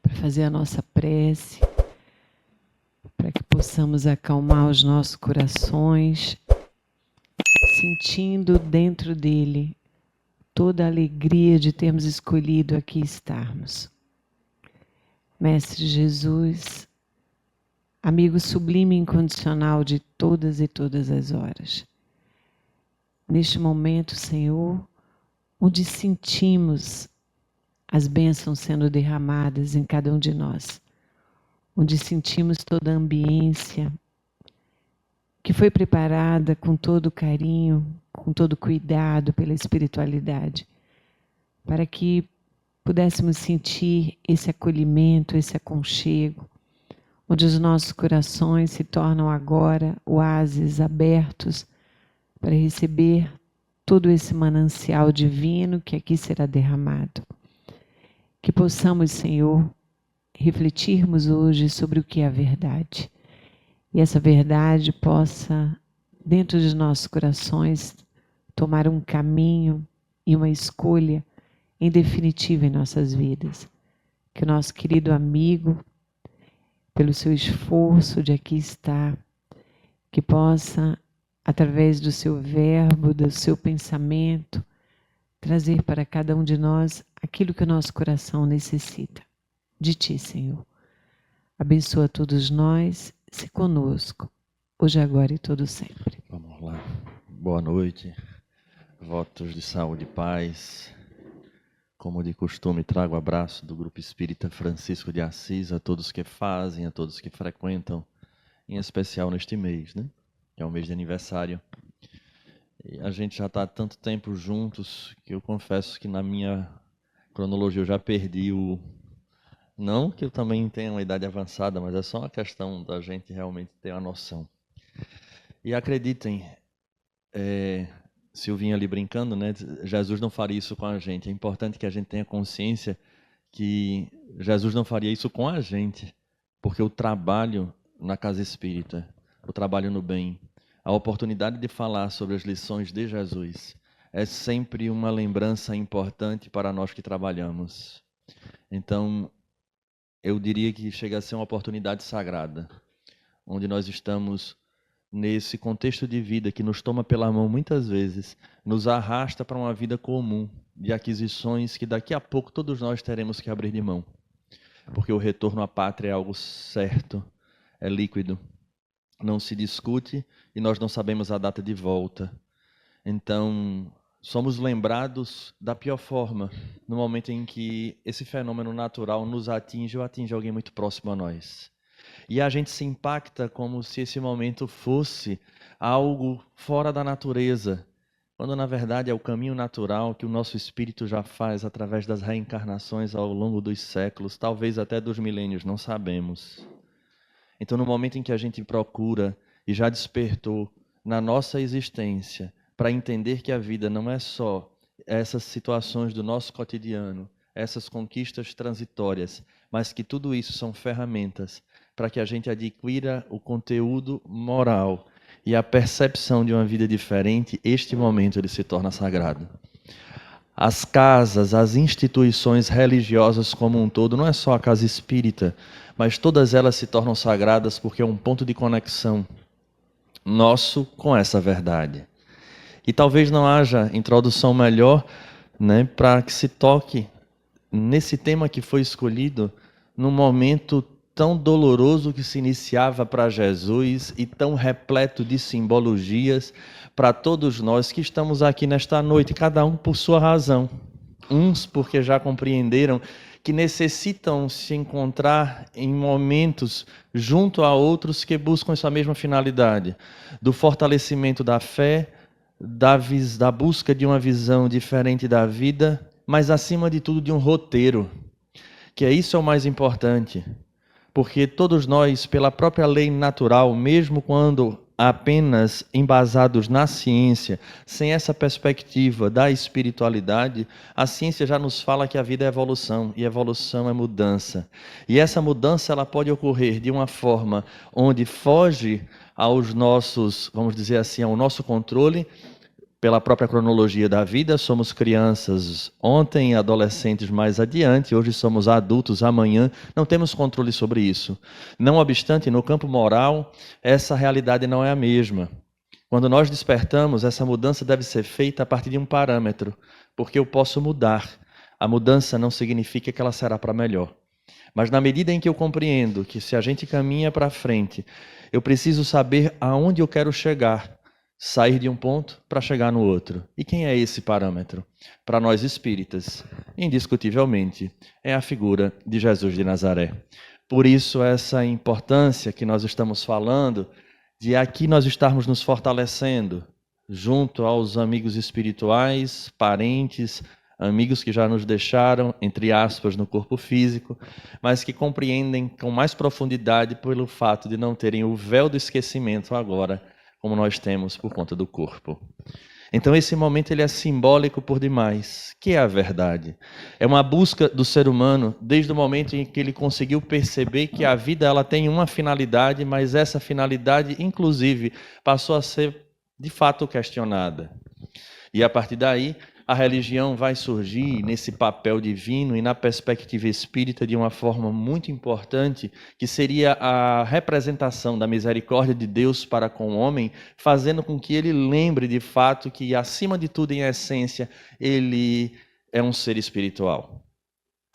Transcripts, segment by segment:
Para fazer a nossa prece, para que possamos acalmar os nossos corações, sentindo dentro dele toda a alegria de termos escolhido aqui estarmos. Mestre Jesus, amigo sublime e incondicional de todas e todas as horas. Neste momento, Senhor, onde sentimos as bênçãos sendo derramadas em cada um de nós, onde sentimos toda a ambiência que foi preparada com todo carinho, com todo cuidado pela espiritualidade, para que pudéssemos sentir esse acolhimento, esse aconchego, onde os nossos corações se tornam agora oásis abertos para receber todo esse manancial divino que aqui será derramado. Que possamos, Senhor, refletirmos hoje sobre o que é a verdade. E essa verdade possa, dentro de nossos corações, tomar um caminho e uma escolha em definitiva em nossas vidas. Que o nosso querido amigo, pelo seu esforço de aqui estar, que possa, através do seu verbo, do seu pensamento, trazer para cada um de nós aquilo que o nosso coração necessita. De Ti, Senhor. Abençoa todos nós, se conosco, hoje, agora e todo sempre. Vamos lá. Boa noite. Votos de saúde e paz. Como de costume, trago o abraço do Grupo Espírita Francisco de Assis a todos que fazem, a todos que frequentam, em especial neste mês, né? Que é o mês de aniversário. E a gente já está há tanto tempo juntos que eu confesso que na minha cronologia eu já perdi o... Não que eu também tenha uma idade avançada, mas é só uma questão da gente realmente ter uma noção. E acreditem, Silvinha ali brincando, né? Jesus não faria isso com a gente. É importante que a gente tenha consciência que Jesus não faria isso com a gente, porque o trabalho na casa espírita, o trabalho no bem, a oportunidade de falar sobre as lições de Jesus é sempre uma lembrança importante para nós que trabalhamos. Então, eu diria que chega a ser uma oportunidade sagrada, onde nós estamos nesse contexto de vida que nos toma pela mão muitas vezes, nos arrasta para uma vida comum de aquisições que daqui a pouco todos nós teremos que abrir de mão. Porque o retorno à pátria é algo certo, é líquido, não se discute e nós não sabemos a data de volta. Então, somos lembrados da pior forma, no momento em que esse fenômeno natural nos atinge ou atinge alguém muito próximo a nós. E a gente se impacta como se esse momento fosse algo fora da natureza, quando na verdade é o caminho natural que o nosso espírito já faz através das reencarnações ao longo dos séculos, talvez até dos milênios, não sabemos. Então, no momento em que a gente procura e já despertou na nossa existência para entender que a vida não é só essas situações do nosso cotidiano, essas conquistas transitórias, mas que tudo isso são ferramentas para que a gente adquira o conteúdo moral e a percepção de uma vida diferente, este momento ele se torna sagrado. As casas, as instituições religiosas como um todo, não é só a casa espírita, mas todas elas se tornam sagradas porque é um ponto de conexão nosso com essa verdade. E talvez não haja introdução melhor, né, para que se toque nesse tema que foi escolhido num momento tão doloroso que se iniciava para Jesus e tão repleto de simbologias para todos nós que estamos aqui nesta noite, cada um por sua razão. Uns porque já compreenderam que necessitam se encontrar em momentos junto a outros que buscam essa mesma finalidade, do fortalecimento da fé, da busca de uma visão diferente da vida, mas acima de tudo de um roteiro, que isso é o mais importante, porque todos nós, pela própria lei natural, mesmo quando apenas embasados na ciência, sem essa perspectiva da espiritualidade, a ciência já nos fala que a vida é evolução, e evolução é mudança. E essa mudança ela pode ocorrer de uma forma onde foge aos nossos, vamos dizer assim, ao nosso controle, pela própria cronologia da vida, somos crianças ontem, adolescentes mais adiante, hoje somos adultos amanhã, não temos controle sobre isso. Não obstante, no campo moral, essa realidade não é a mesma. Quando nós despertamos, essa mudança deve ser feita a partir de um parâmetro, porque eu posso mudar. A mudança não significa que ela será para melhor. Mas na medida em que eu compreendo que se a gente caminha para frente, eu preciso saber aonde eu quero chegar, sair de um ponto para chegar no outro. E quem é esse parâmetro? Para nós espíritas, indiscutivelmente, é a figura de Jesus de Nazaré. Por isso, essa importância que nós estamos falando, de aqui nós estarmos nos fortalecendo, junto aos amigos espirituais, parentes, amigos que já nos deixaram, entre aspas, no corpo físico, mas que compreendem com mais profundidade pelo fato de não terem o véu do esquecimento agora, como nós temos por conta do corpo. Então esse momento ele é simbólico por demais. Que é a verdade? É uma busca do ser humano desde o momento em que ele conseguiu perceber que a vida ela tem uma finalidade, mas essa finalidade, inclusive, passou a ser de fato questionada. E a partir daí, a religião vai surgir nesse papel divino e na perspectiva espírita de uma forma muito importante, que seria a representação da misericórdia de Deus para com o homem, fazendo com que ele lembre de fato que, acima de tudo, em essência, ele é um ser espiritual.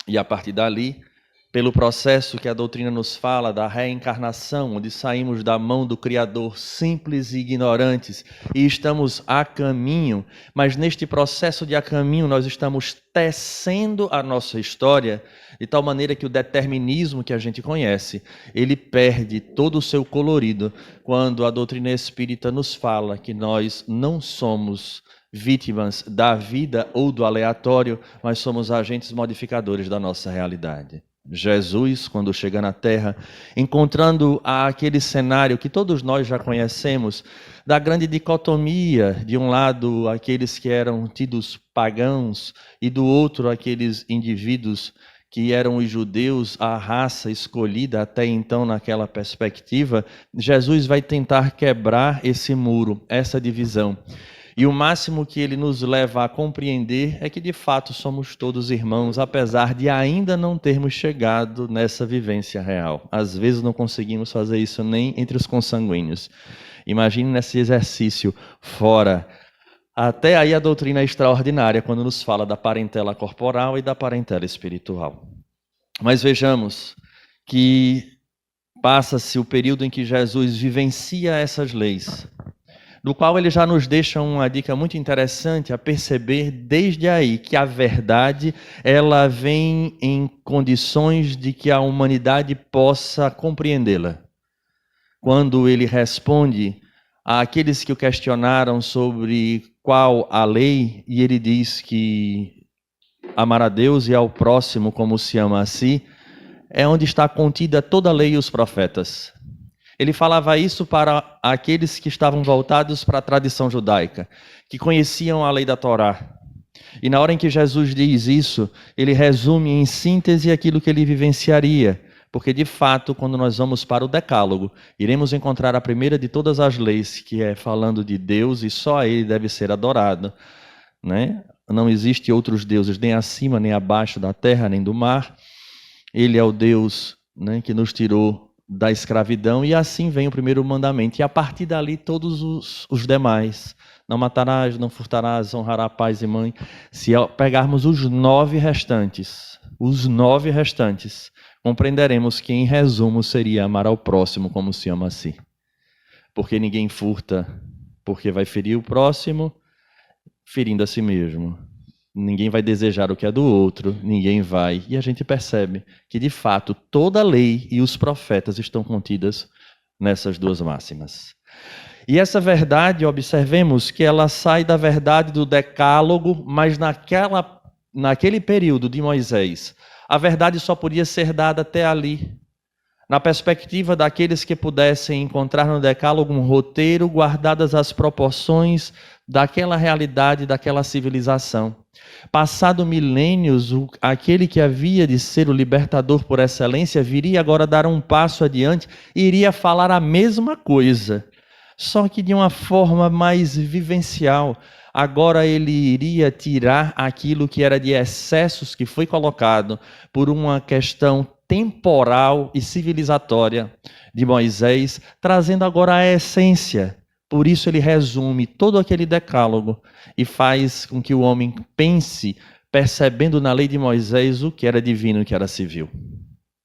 E a partir dali, pelo processo que a doutrina nos fala da reencarnação, onde saímos da mão do Criador simples e ignorantes e estamos a caminho, mas neste processo de a caminho nós estamos tecendo a nossa história de tal maneira que o determinismo que a gente conhece, ele perde todo o seu colorido quando a doutrina espírita nos fala que nós não somos vítimas da vida ou do aleatório, mas somos agentes modificadores da nossa realidade. Jesus, quando chega na Terra, encontrando aquele cenário que todos nós já conhecemos, da grande dicotomia, de um lado aqueles que eram tidos pagãos e do outro aqueles indivíduos que eram os judeus, a raça escolhida até então naquela perspectiva, Jesus vai tentar quebrar esse muro, essa divisão. E o máximo que ele nos leva a compreender é que, de fato, somos todos irmãos, apesar de ainda não termos chegado nessa vivência real. Às vezes não conseguimos fazer isso nem entre os consanguíneos. Imagine nesse exercício fora. Até aí a doutrina é extraordinária quando nos fala da parentela corporal e da parentela espiritual. Mas vejamos que passa-se o período em que Jesus vivencia essas leis, do qual ele já nos deixa uma dica muito interessante a perceber desde aí que a verdade ela vem em condições de que a humanidade possa compreendê-la. Quando ele responde àqueles que o questionaram sobre qual a lei, e ele diz que amar a Deus e ao próximo como se ama a si, é onde está contida toda a lei e os profetas. Ele falava isso para aqueles que estavam voltados para a tradição judaica, que conheciam a lei da Torá. E na hora em que Jesus diz isso, ele resume em síntese aquilo que ele vivenciaria. Porque, de fato, quando nós vamos para o Decálogo, iremos encontrar a primeira de todas as leis, que é falando de Deus e só a ele deve ser adorado, né? Não existe outros deuses nem acima, nem abaixo da terra, nem do mar. Ele é o Deus, né, que nos tirou da escravidão, e assim vem o primeiro mandamento. E a partir dali todos os demais. Não matarás, não furtarás, honrará pai e mãe. Se pegarmos os 9 restantes, compreenderemos que, em resumo, seria amar ao próximo como se ama a si. Porque ninguém furta porque vai ferir o próximo, ferindo a si mesmo. Ninguém vai desejar o que é do outro, ninguém vai. E a gente percebe que, de fato, toda a lei e os profetas estão contidas nessas 2 máximas. E essa verdade, observemos que ela sai da verdade do Decálogo, mas naquele período de Moisés, a verdade só podia ser dada até ali, na perspectiva daqueles que pudessem encontrar no Decálogo um roteiro, guardadas as proporções daquela realidade, daquela civilização. Passado milênios, aquele que havia de ser o libertador por excelência viria agora dar um passo adiante e iria falar a mesma coisa, só que de uma forma mais vivencial. Agora ele iria tirar aquilo que era de excessos que foi colocado por uma questão temporal e civilizatória de Moisés, trazendo agora a essência. Por isso ele resume todo aquele decálogo e faz com que o homem pense, percebendo na lei de Moisés o que era divino e o que era civil.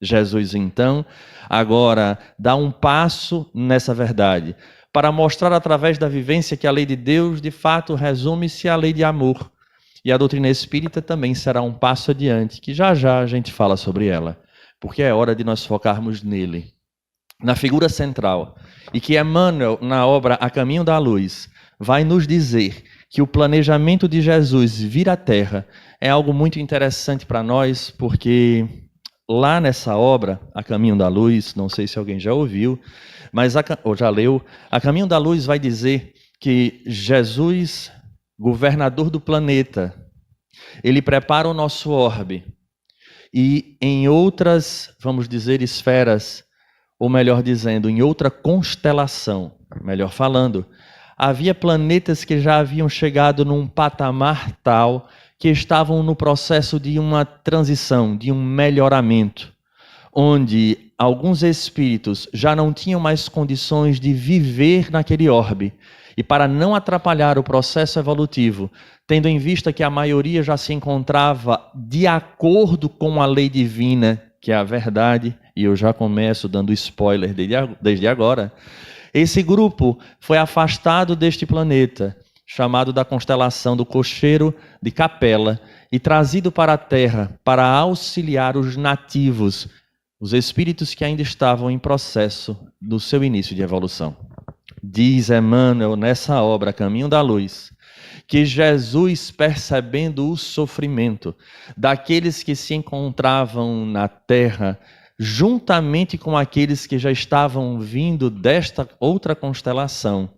Jesus, então, agora dá um passo nessa verdade, para mostrar através da vivência que a lei de Deus, de fato, resume-se à lei de amor. E a doutrina espírita também será um passo adiante, que já já a gente fala sobre ela, porque é hora de nós focarmos nele, na figura central, e que Emmanuel, na obra A Caminho da Luz, vai nos dizer que o planejamento de Jesus vir à Terra é algo muito interessante para nós, porque lá nessa obra, A Caminho da Luz, não sei se alguém já ouviu, mas ou já leu, A Caminho da Luz vai dizer que Jesus, governador do planeta, ele prepara o nosso orbe e em outras, vamos dizer, esferas, ou melhor dizendo, em outra constelação, melhor falando, havia planetas que já haviam chegado num patamar tal que estavam no processo de uma transição, de um melhoramento, onde alguns espíritos já não tinham mais condições de viver naquele orbe. E para não atrapalhar o processo evolutivo, tendo em vista que a maioria já se encontrava de acordo com a lei divina, que é a verdade, e eu já começo dando spoiler desde agora, esse grupo foi afastado deste planeta, chamado da constelação do Cocheiro de Capela, e trazido para a Terra para auxiliar os nativos, os espíritos que ainda estavam em processo do seu início de evolução. Diz Emmanuel nessa obra, Caminho da Luz, que Jesus, percebendo o sofrimento daqueles que se encontravam na Terra, juntamente com aqueles que já estavam vindo desta outra constelação,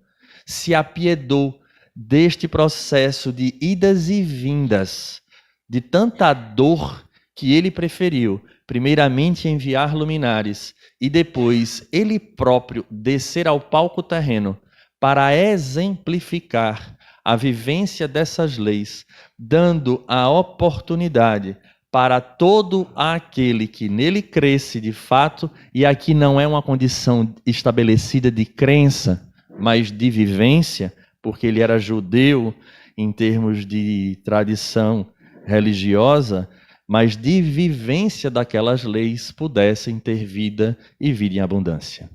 se apiedou deste processo de idas e vindas, de tanta dor que ele preferiu, primeiramente enviar luminares e depois ele próprio descer ao palco terreno para exemplificar a vivência dessas leis, dando a oportunidade para todo aquele que nele cresce de fato, e aqui não é uma condição estabelecida de crença, mas de vivência, porque ele era judeu em termos de tradição religiosa, mas de vivência daquelas leis pudessem ter vida e vida em abundância.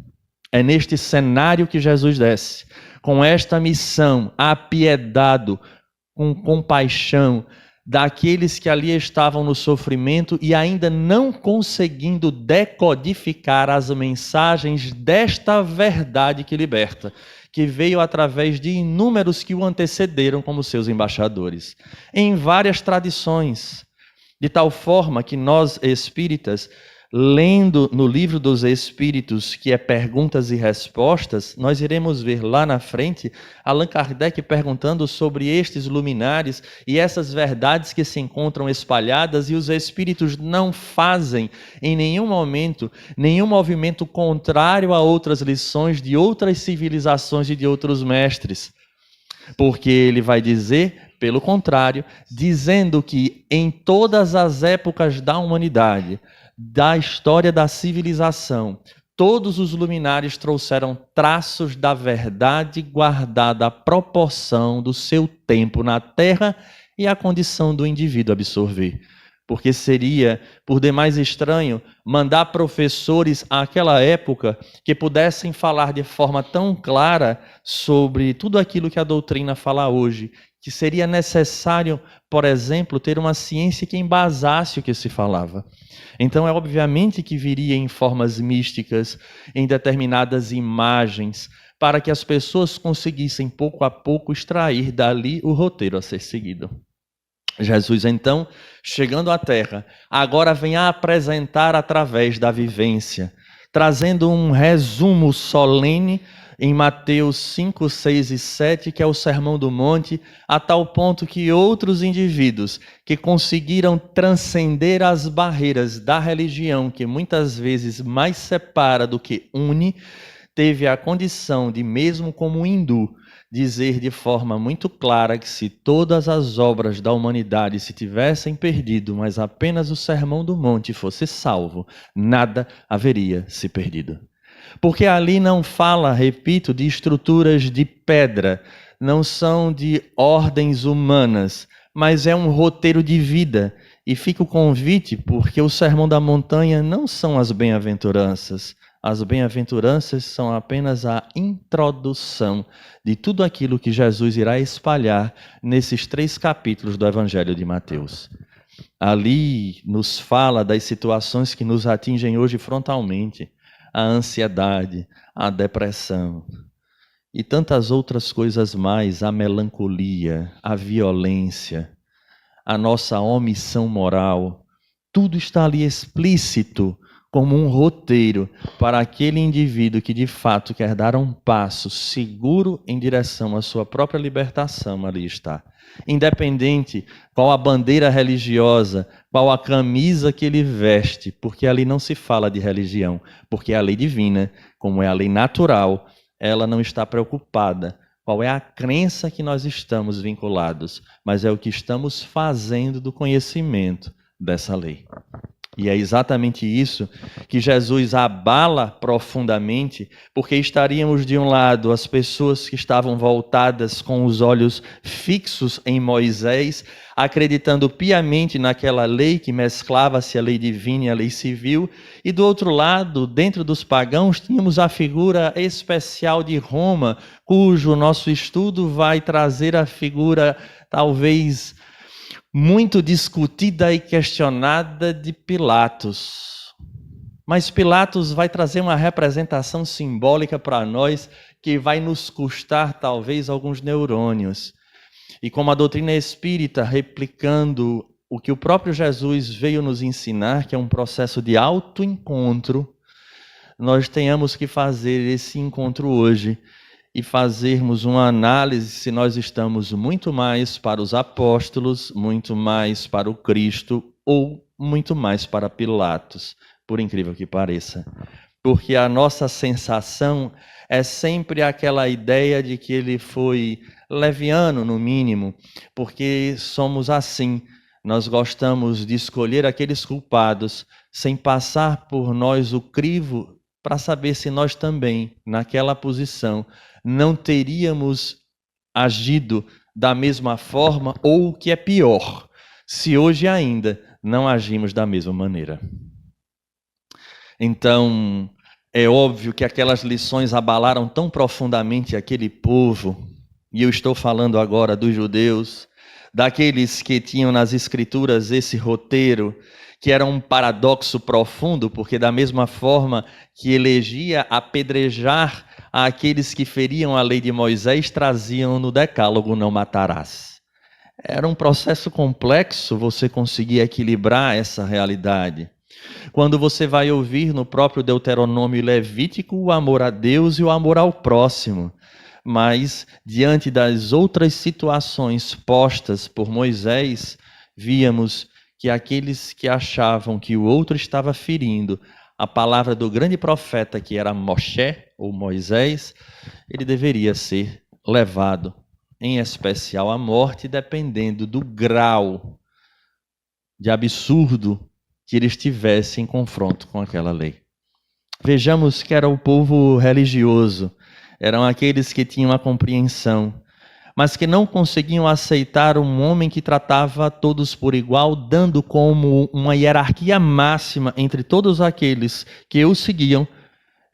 É neste cenário que Jesus desce, com esta missão, apiedado, com compaixão, daqueles que ali estavam no sofrimento e ainda não conseguindo decodificar as mensagens desta verdade que liberta, que veio através de inúmeros que o antecederam como seus embaixadores, em várias tradições, de tal forma que nós espíritas, lendo no Livro dos Espíritos, que é Perguntas e Respostas, nós iremos ver lá na frente Allan Kardec perguntando sobre estes luminares e essas verdades que se encontram espalhadas, e os espíritos não fazem em nenhum momento nenhum movimento contrário a outras lições de outras civilizações e de outros mestres, porque ele vai dizer, pelo contrário, dizendo que em todas as épocas da humanidade, da história da civilização, todos os luminares trouxeram traços da verdade guardada à proporção do seu tempo na Terra e à condição do indivíduo absorver. Porque seria, por demais estranho, mandar professores àquela época que pudessem falar de forma tão clara sobre tudo aquilo que a doutrina fala hoje, que seria necessário, por exemplo, ter uma ciência que embasasse o que se falava. Então é obviamente que viria em formas místicas, em determinadas imagens, para que as pessoas conseguissem pouco a pouco extrair dali o roteiro a ser seguido. Jesus, então, chegando à Terra, agora vem a apresentar através da vivência, trazendo um resumo solene em Mateus 5, 6 e 7, que é o Sermão do Monte, a tal ponto que outros indivíduos que conseguiram transcender as barreiras da religião, que muitas vezes mais separa do que une, teve a condição de, mesmo como um hindu, dizer de forma muito clara que se todas as obras da humanidade se tivessem perdido, mas apenas o Sermão do Monte fosse salvo, nada haveria se perdido. Porque ali não fala, repito, de estruturas de pedra, não são de ordens humanas, mas é um roteiro de vida. E fica o convite, porque o Sermão da Montanha não são as bem-aventuranças. As bem-aventuranças são apenas a introdução de tudo aquilo que Jesus irá espalhar nesses 3 capítulos do Evangelho de Mateus. Ali nos fala das situações que nos atingem hoje frontalmente, a ansiedade, a depressão e tantas outras coisas mais, a melancolia, a violência, a nossa omissão moral. Tudo está ali explícito como um roteiro para aquele indivíduo que de fato quer dar um passo seguro em direção à sua própria libertação. Ali está. Independente qual a bandeira religiosa, qual a camisa que ele veste, porque ali não se fala de religião, porque a lei divina, como é a lei natural, ela não está preocupada qual é a crença que nós estamos vinculados, mas é o que estamos fazendo do conhecimento dessa lei. E é exatamente isso que Jesus abala profundamente, porque estaríamos de um lado as pessoas que estavam voltadas com os olhos fixos em Moisés, acreditando piamente naquela lei que mesclava-se a lei divina e a lei civil, e do outro lado, dentro dos pagãos, tínhamos a figura especial de Roma, cujo nosso estudo vai trazer a figura talvez muito discutida e questionada de Pilatos. Mas Pilatos vai trazer uma representação simbólica para nós que vai nos custar talvez alguns neurônios. E como a doutrina espírita, replicando o que o próprio Jesus veio nos ensinar, que é um processo de autoencontro, nós tenhamos que fazer esse encontro hoje e fazermos uma análise se nós estamos muito mais para os apóstolos, muito mais para o Cristo ou muito mais para Pilatos, por incrível que pareça. Porque a nossa sensação é sempre aquela ideia de que ele foi leviano, no mínimo, porque somos assim. Nós gostamos de escolher aqueles culpados sem passar por nós o crivo para saber se nós também, naquela posição, não teríamos agido da mesma forma ou, o que é pior, se hoje ainda não agimos da mesma maneira. Então, é óbvio que aquelas lições abalaram tão profundamente aquele povo, e eu estou falando agora dos judeus, daqueles que tinham nas escrituras esse roteiro, que era um paradoxo profundo, porque da mesma forma que elegia apedrejar aqueles que feriam a lei de Moisés, traziam no decálogo não matarás. Era um processo complexo você conseguir equilibrar essa realidade. Quando você vai ouvir no próprio Deuteronômio Levítico o amor a Deus e o amor ao próximo, mas diante das outras situações postas por Moisés, víamos que aqueles que achavam que o outro estava ferindo a palavra do grande profeta que era Moshe, ou Moisés, ele deveria ser levado, em especial à morte, dependendo do grau de absurdo que ele estivesse em confronto com aquela lei. Vejamos que era o povo religioso, eram aqueles que tinham a compreensão, mas que não conseguiam aceitar um homem que tratava todos por igual, dando como uma hierarquia máxima entre todos aqueles que o seguiam,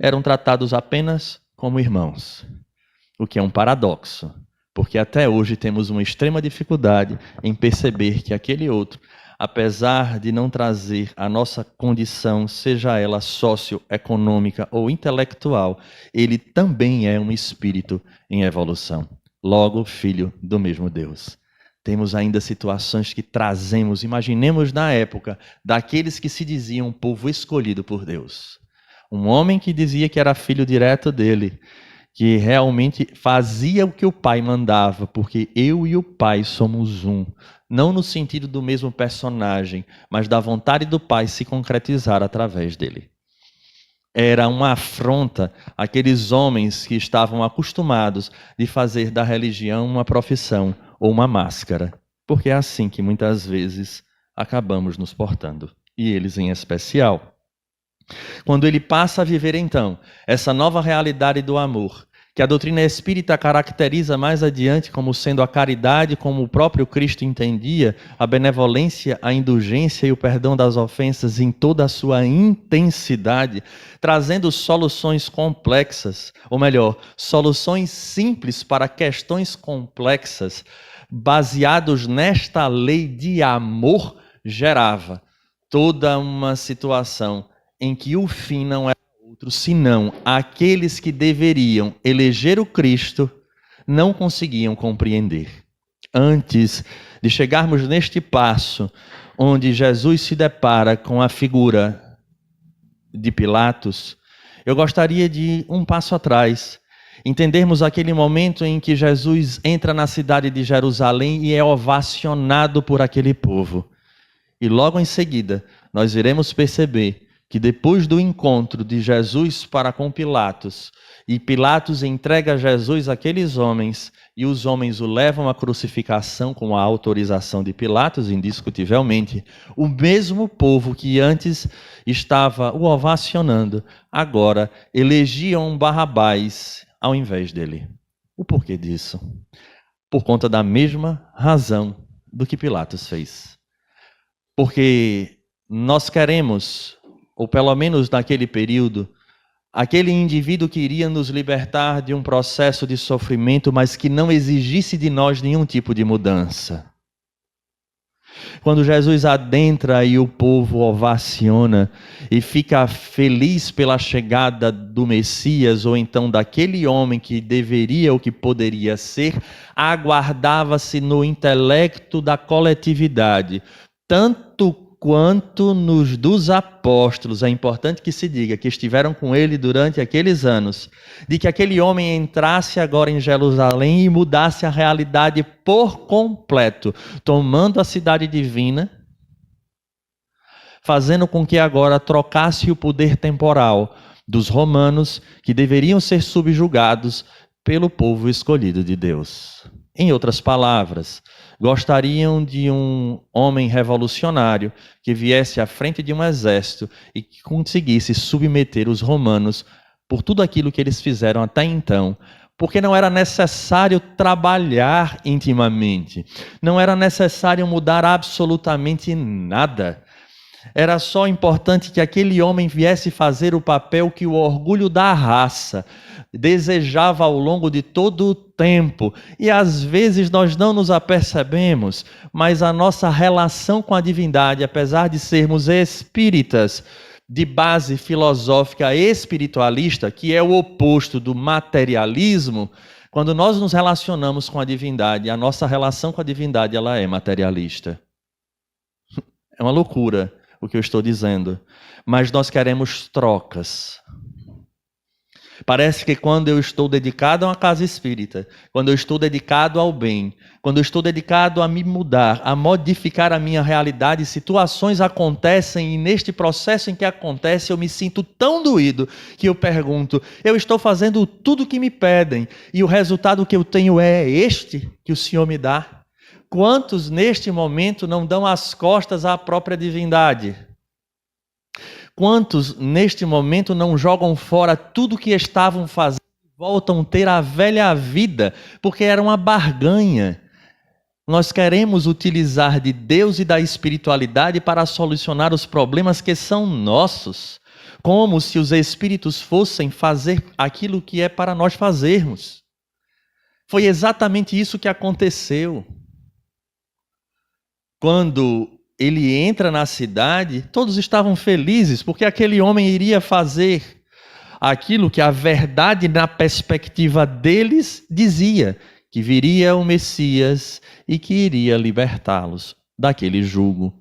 eram tratados apenas como irmãos. O que é um paradoxo, porque até hoje temos uma extrema dificuldade em perceber que aquele outro, apesar de não trazer a nossa condição, seja ela socioeconômica ou intelectual, ele também é um espírito em evolução. Logo, filho do mesmo Deus. Temos ainda situações que trazemos, imaginemos na época, daqueles que se diziam povo escolhido por Deus. Um homem que dizia que era filho direto dele, que realmente fazia o que o pai mandava, porque eu e o pai somos um. Não no sentido do mesmo personagem, mas da vontade do pai se concretizar através dele. Era uma afronta àqueles homens que estavam acostumados de fazer da religião uma profissão ou uma máscara. Porque é assim que muitas vezes acabamos nos portando. E eles em especial. Quando ele passa a viver, então, essa nova realidade do amor, que a doutrina espírita caracteriza mais adiante como sendo a caridade, como o próprio Cristo entendia, a benevolência, a indulgência e o perdão das ofensas em toda a sua intensidade, trazendo soluções complexas, ou melhor, soluções simples para questões complexas, baseados nesta lei de amor, gerava toda uma situação em que o fim não era outro, senão aqueles que deveriam eleger o Cristo não conseguiam compreender. Antes de chegarmos neste passo, onde Jesus se depara com a figura de Pilatos, eu gostaria de ir um passo atrás, entendermos aquele momento em que Jesus entra na cidade de Jerusalém e é ovacionado por aquele povo. E logo em seguida, nós iremos perceber que depois do encontro de Jesus para com Pilatos, e Pilatos entrega Jesus àqueles homens, e os homens o levam à crucificação com a autorização de Pilatos, indiscutivelmente, o mesmo povo que antes estava o ovacionando, agora elegiam um Barrabás ao invés dele. O porquê disso? Por conta da mesma razão do que Pilatos fez. Porque nós queremos, ou pelo menos naquele período, aquele indivíduo que iria nos libertar de um processo de sofrimento, mas que não exigisse de nós nenhum tipo de mudança. Quando Jesus adentra e o povo ovaciona e fica feliz pela chegada do Messias, ou então daquele homem que deveria ou que poderia ser, aguardava-se no intelecto da coletividade, tanto quanto nos dos apóstolos, é importante que se diga, que estiveram com ele durante aqueles anos, de que aquele homem entrasse agora em Jerusalém e mudasse a realidade por completo, tomando a cidade divina, fazendo com que agora trocasse o poder temporal dos romanos, que deveriam ser subjugados pelo povo escolhido de Deus. Em outras palavras, gostariam de um homem revolucionário que viesse à frente de um exército e que conseguisse submeter os romanos por tudo aquilo que eles fizeram até então, porque não era necessário trabalhar intimamente, não era necessário mudar absolutamente nada. Era só importante que aquele homem viesse fazer o papel que o orgulho da raça desejava ao longo de todo o tempo. E às vezes nós não nos apercebemos, mas a nossa relação com a divindade, apesar de sermos espíritas de base filosófica espiritualista, que é o oposto do materialismo, quando nós nos relacionamos com a divindade, a nossa relação com a divindade ela é materialista. É uma loucura o que eu estou dizendo, mas nós queremos trocas. Parece que quando eu estou dedicado a uma casa espírita, quando eu estou dedicado ao bem, quando eu estou dedicado a me mudar, a modificar a minha realidade, situações acontecem e neste processo em que acontece eu me sinto tão doído que eu pergunto, eu estou fazendo tudo o que me pedem e o resultado que eu tenho é este que o Senhor me dá? Quantos neste momento não dão as costas à própria divindade? Quantos neste momento não jogam fora tudo que estavam fazendo e voltam a ter a velha vida, porque era uma barganha? Nós queremos utilizar de Deus e da espiritualidade para solucionar os problemas que são nossos, como se os espíritos fossem fazer aquilo que é para nós fazermos. Foi exatamente isso que aconteceu. Quando ele entra na cidade, todos estavam felizes, porque aquele homem iria fazer aquilo que a verdade na perspectiva deles dizia, que viria o Messias e que iria libertá-los daquele jugo.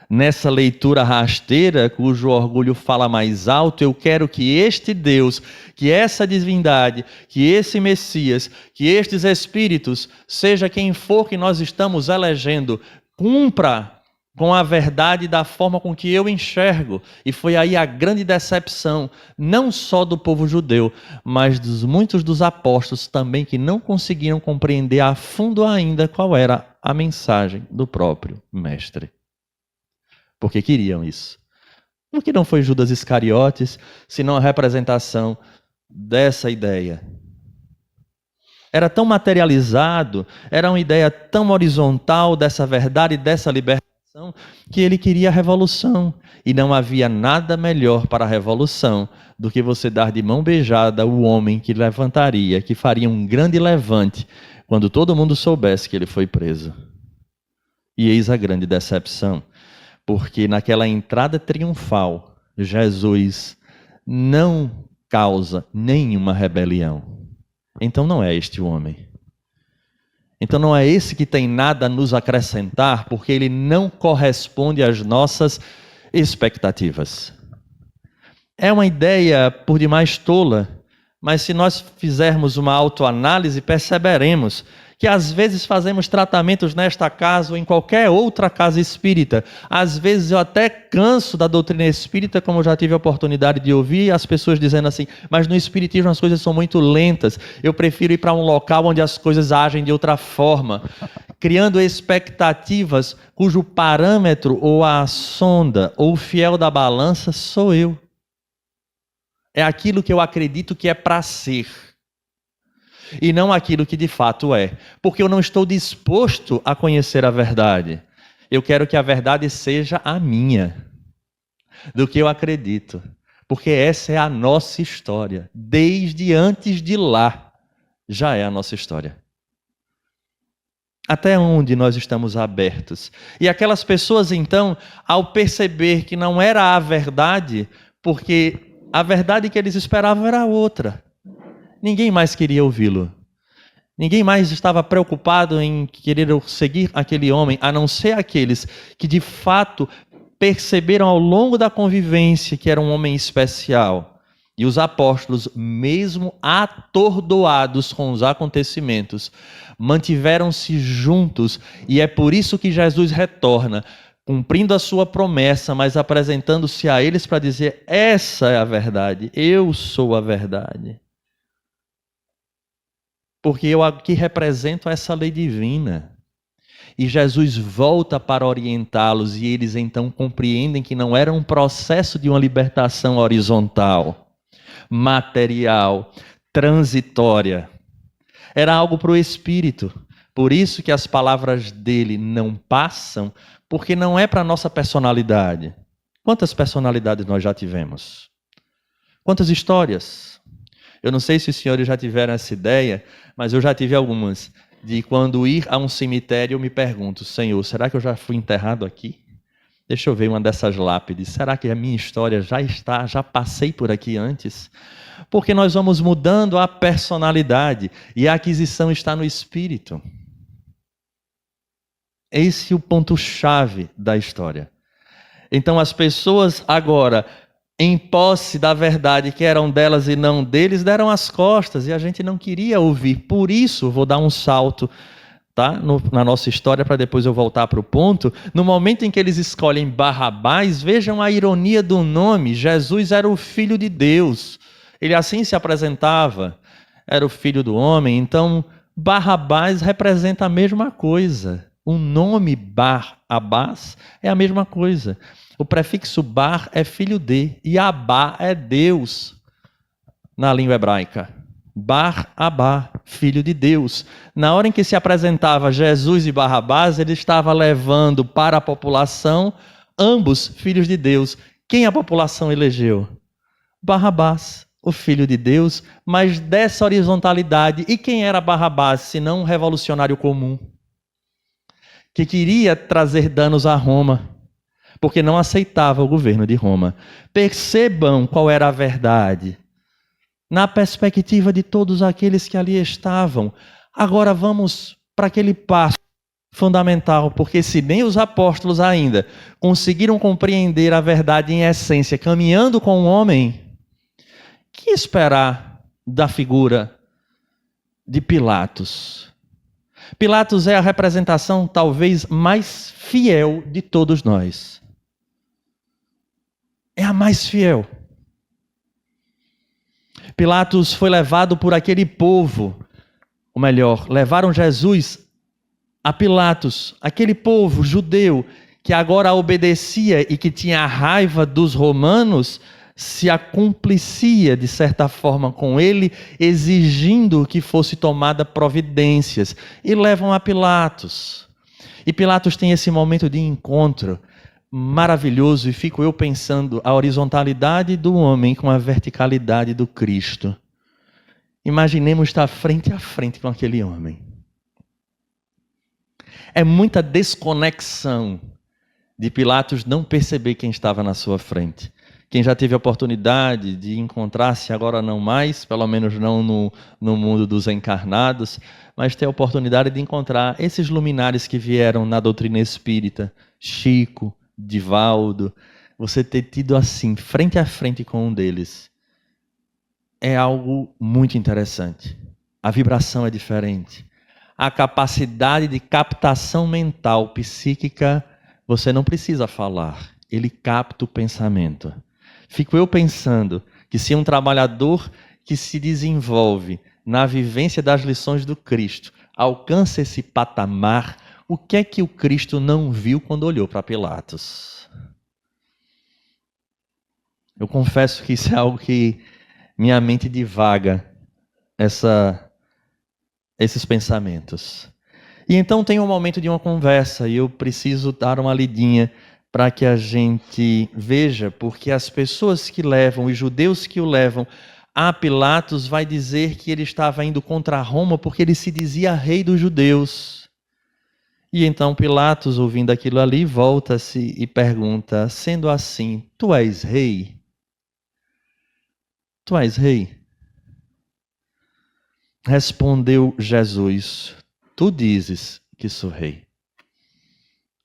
Nessa leitura rasteira, cujo orgulho fala mais alto, eu quero que este Deus, que essa divindade, que esse Messias, que estes espíritos, seja quem for que nós estamos elegendo, cumpra com a verdade da forma com que eu enxergo. E foi aí a grande decepção, não só do povo judeu, mas dos muitos dos apóstolos também, que não conseguiram compreender a fundo ainda qual era a mensagem do próprio mestre. Porque queriam isso. Porque não foi Judas Iscariotes, senão a representação dessa ideia. Era tão materializado, era uma ideia tão horizontal dessa verdade, dessa libertação, que ele queria a revolução. E não havia nada melhor para a revolução do que você dar de mão beijada o homem que levantaria, que faria um grande levante, quando todo mundo soubesse que ele foi preso. E eis a grande decepção, porque naquela entrada triunfal, Jesus não causa nenhuma rebelião. Então não é este o homem. Então não é esse que tem nada a nos acrescentar, porque ele não corresponde às nossas expectativas. É uma ideia por demais tola, mas se nós fizermos uma autoanálise, perceberemos que às vezes fazemos tratamentos nesta casa ou em qualquer outra casa espírita. Às vezes eu até canso da doutrina espírita, como eu já tive a oportunidade de ouvir as pessoas dizendo assim, mas no espiritismo as coisas são muito lentas, eu prefiro ir para um local onde as coisas agem de outra forma, criando expectativas cujo parâmetro ou a sonda ou o fiel da balança sou eu. É aquilo que eu acredito que é para ser. E não aquilo que de fato é. Porque eu não estou disposto a conhecer a verdade. Eu quero que a verdade seja a minha, do que eu acredito. Porque essa é a nossa história. Desde antes de lá, já é a nossa história. Até onde nós estamos abertos. E aquelas pessoas, então, ao perceber que não era a verdade, porque a verdade que eles esperavam era outra. Ninguém mais queria ouvi-lo. Ninguém mais estava preocupado em querer seguir aquele homem, a não ser aqueles que de fato perceberam ao longo da convivência que era um homem especial. E os apóstolos, mesmo atordoados com os acontecimentos, mantiveram-se juntos. E é por isso que Jesus retorna, cumprindo a sua promessa, mas apresentando-se a eles para dizer: essa é a verdade, eu sou a verdade. Porque eu aqui represento essa lei divina. E Jesus volta para orientá-los e eles então compreendem que não era um processo de uma libertação horizontal, material, transitória. Era algo para o espírito. Por isso que as palavras dele não passam, porque não é para a nossa personalidade. Quantas personalidades nós já tivemos? Quantas histórias? Eu não sei se os senhores já tiveram essa ideia, mas eu já tive algumas. De quando ir a um cemitério, eu me pergunto: Senhor, será que eu já fui enterrado aqui? Deixa eu ver uma dessas lápides. Será que a minha história já passei por aqui antes? Porque nós vamos mudando a personalidade e a aquisição está no espírito. Esse é o ponto-chave da história. Então as pessoas agora, em posse da verdade que eram delas e não deles, deram as costas e a gente não queria ouvir. Por isso, vou dar um salto, tá? Na nossa história, para depois eu voltar para o ponto. No momento em que eles escolhem Barrabás, vejam a ironia do nome. Jesus era o Filho de Deus. Ele assim se apresentava. Era o Filho do Homem. Então, Barrabás representa a mesma coisa. O nome Bar-Abás é a mesma coisa. O prefixo bar é filho de, e Abá é Deus, na língua hebraica. Bar-Abá, filho de Deus. Na hora em que se apresentava Jesus e Barrabás, ele estava levando para a população ambos filhos de Deus. Quem a população elegeu? Barrabás, o filho de Deus, mas dessa horizontalidade. E quem era Barrabás, senão um revolucionário comum, que queria trazer danos a Roma, porque não aceitava o governo de Roma. Percebam qual era a verdade, na perspectiva de todos aqueles que ali estavam. Agora vamos para aquele passo fundamental, porque se nem os apóstolos ainda conseguiram compreender a verdade em essência, caminhando com o homem, que esperar da figura de Pilatos? Pilatos é a representação talvez mais fiel de todos nós. É a mais fiel. Pilatos foi levado por aquele povo, ou melhor, levaram Jesus a Pilatos, aquele povo judeu que agora obedecia e que tinha raiva dos romanos, se acumplicia de certa forma com ele, exigindo que fosse tomada providências, e levam a Pilatos. E Pilatos tem esse momento de encontro maravilhoso, e fico eu pensando a horizontalidade do homem com a verticalidade do Cristo. Imaginemos estar frente a frente com aquele homem. É muita desconexão de Pilatos não perceber quem estava na sua frente. Quem já teve a oportunidade de encontrar-se, agora não mais, pelo menos não no mundo dos encarnados, mas ter a oportunidade de encontrar esses luminares que vieram na doutrina espírita, Chico, Divaldo, você ter tido assim, frente a frente com um deles, é algo muito interessante. A vibração é diferente. A capacidade de captação mental, psíquica, você não precisa falar, ele capta o pensamento. Fico eu pensando que se um trabalhador que se desenvolve na vivência das lições do Cristo alcança esse patamar, o que é que o Cristo não viu quando olhou para Pilatos? Eu confesso que isso é algo que minha mente divaga, esses pensamentos. E então tem um momento de uma conversa e eu preciso dar uma lidinha para que a gente veja, porque as pessoas que levam, os judeus que o levam a Pilatos, vai dizer que ele estava indo contra Roma porque ele se dizia rei dos judeus. E então Pilatos, ouvindo aquilo ali, volta-se e pergunta, sendo assim, tu és rei? Tu és rei? Respondeu Jesus, tu dizes que sou rei.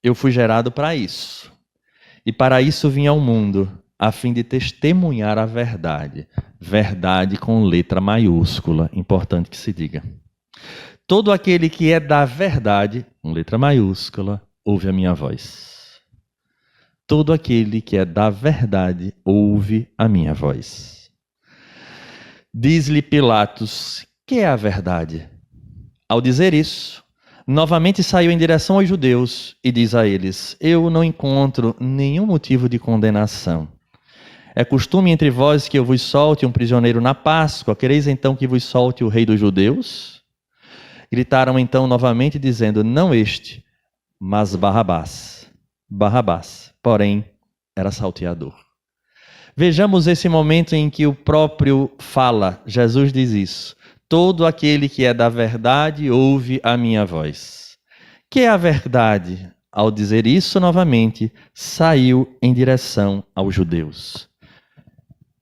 Eu fui gerado para isso. E para isso vim ao mundo, a fim de testemunhar a verdade. Verdade com letra maiúscula, importante que se diga. Todo aquele que é da verdade, com letra maiúscula, ouve a minha voz. Todo aquele que é da verdade, ouve a minha voz. Diz-lhe Pilatos, que é a verdade? Ao dizer isso, novamente saiu em direção aos judeus e diz a eles, eu não encontro nenhum motivo de condenação. É costume entre vós que eu vos solte um prisioneiro na Páscoa, quereis então que vos solte o rei dos judeus? Gritaram então novamente dizendo, não este, mas Barrabás. Barrabás, porém, era salteador. Vejamos esse momento em que o próprio fala, Jesus diz isso. Todo aquele que é da verdade ouve a minha voz. Que é a verdade? Ao dizer isso novamente, saiu em direção aos judeus.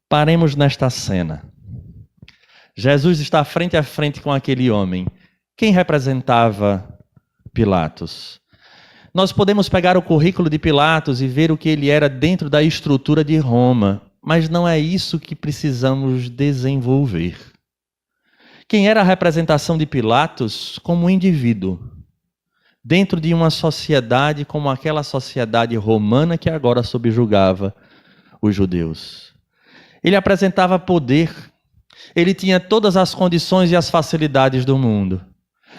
Paremos nesta cena. Jesus está frente a frente com aquele homem. Quem representava Pilatos? Nós podemos pegar o currículo de Pilatos e ver o que ele era dentro da estrutura de Roma, mas não é isso que precisamos desenvolver. Quem era a representação de Pilatos como indivíduo, dentro de uma sociedade como aquela sociedade romana que agora subjugava os judeus. Ele apresentava poder, ele tinha todas as condições e as facilidades do mundo.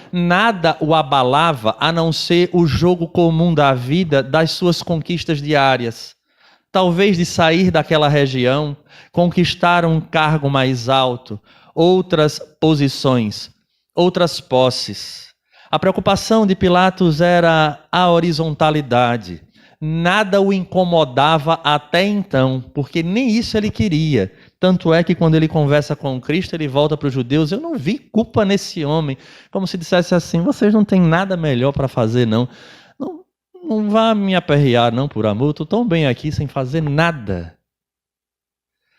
Nada o abalava a não ser o jogo comum da vida, das suas conquistas diárias. Talvez de sair daquela região, conquistar um cargo mais alto, outras posições, outras posses. A preocupação de Pilatos era a horizontalidade. Nada o incomodava até então, porque nem isso ele queria. Tanto é que quando ele conversa com Cristo, ele volta para os judeus, eu não vi culpa nesse homem. Como se dissesse assim, vocês não têm nada melhor para fazer, não. Não vá me aperrear, não, por amor, estou tão bem aqui sem fazer nada.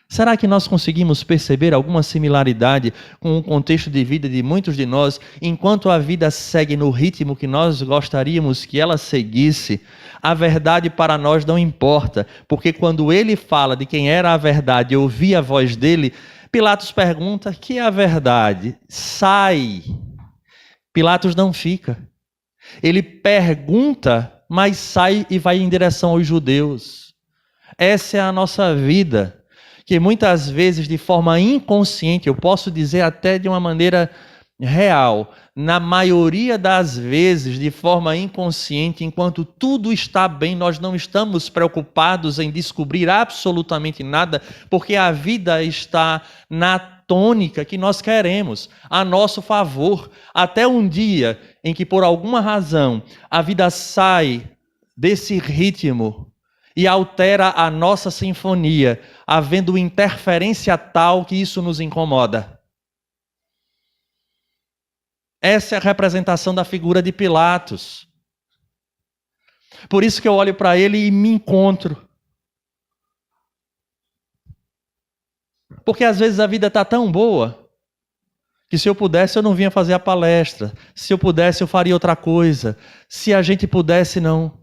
Será que nós conseguimos perceber alguma similaridade com o contexto de vida de muitos de nós, enquanto a vida segue no ritmo que nós gostaríamos que ela seguisse? A verdade para nós não importa, porque quando ele fala de quem era a verdade e ouvia a voz dele, Pilatos pergunta, que é a verdade? Sai! Pilatos não fica. Ele pergunta, mas sai e vai em direção aos judeus. Essa é a nossa vida, que muitas vezes de forma inconsciente, eu posso dizer até de uma maneira real, na maioria das vezes de forma inconsciente, enquanto tudo está bem, nós não estamos preocupados em descobrir absolutamente nada, porque a vida está na tônica que nós queremos, a nosso favor, até um dia em que por alguma razão a vida sai desse ritmo e altera a nossa sinfonia, havendo interferência tal que isso nos incomoda. Essa é a representação da figura de Pilatos. Por isso que eu olho para ele e me encontro. Porque às vezes a vida está tão boa que se eu pudesse eu não vinha fazer a palestra. Se eu pudesse eu faria outra coisa. Se a gente pudesse, não.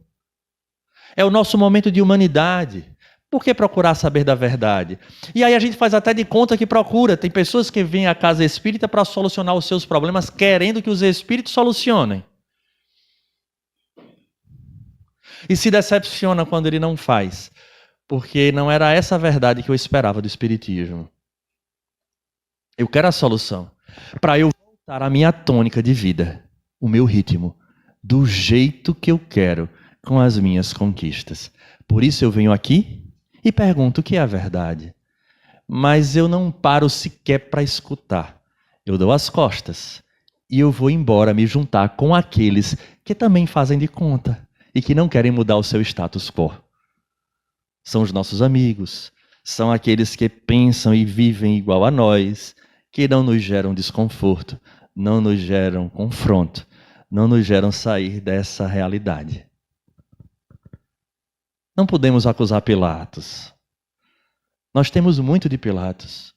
É o nosso momento de humanidade. Por que procurar saber da verdade? E aí a gente faz até de conta que procura. Tem pessoas que vêm à casa espírita para solucionar os seus problemas, querendo que os espíritos solucionem. E se decepciona quando ele não faz. Porque não era essa a verdade que eu esperava do espiritismo. Eu quero a solução. Para eu voltar à minha tônica de vida, o meu ritmo, do jeito que eu quero, com as minhas conquistas. Por isso eu venho aqui e pergunto o que é a verdade. Mas eu não paro sequer para escutar. Eu dou as costas e eu vou embora me juntar com aqueles que também fazem de conta e que não querem mudar o seu status quo. São os nossos amigos, são aqueles que pensam e vivem igual a nós, que não nos geram desconforto, não nos geram confronto, não nos geram sair dessa realidade. Não podemos acusar Pilatos. Nós temos muito de Pilatos.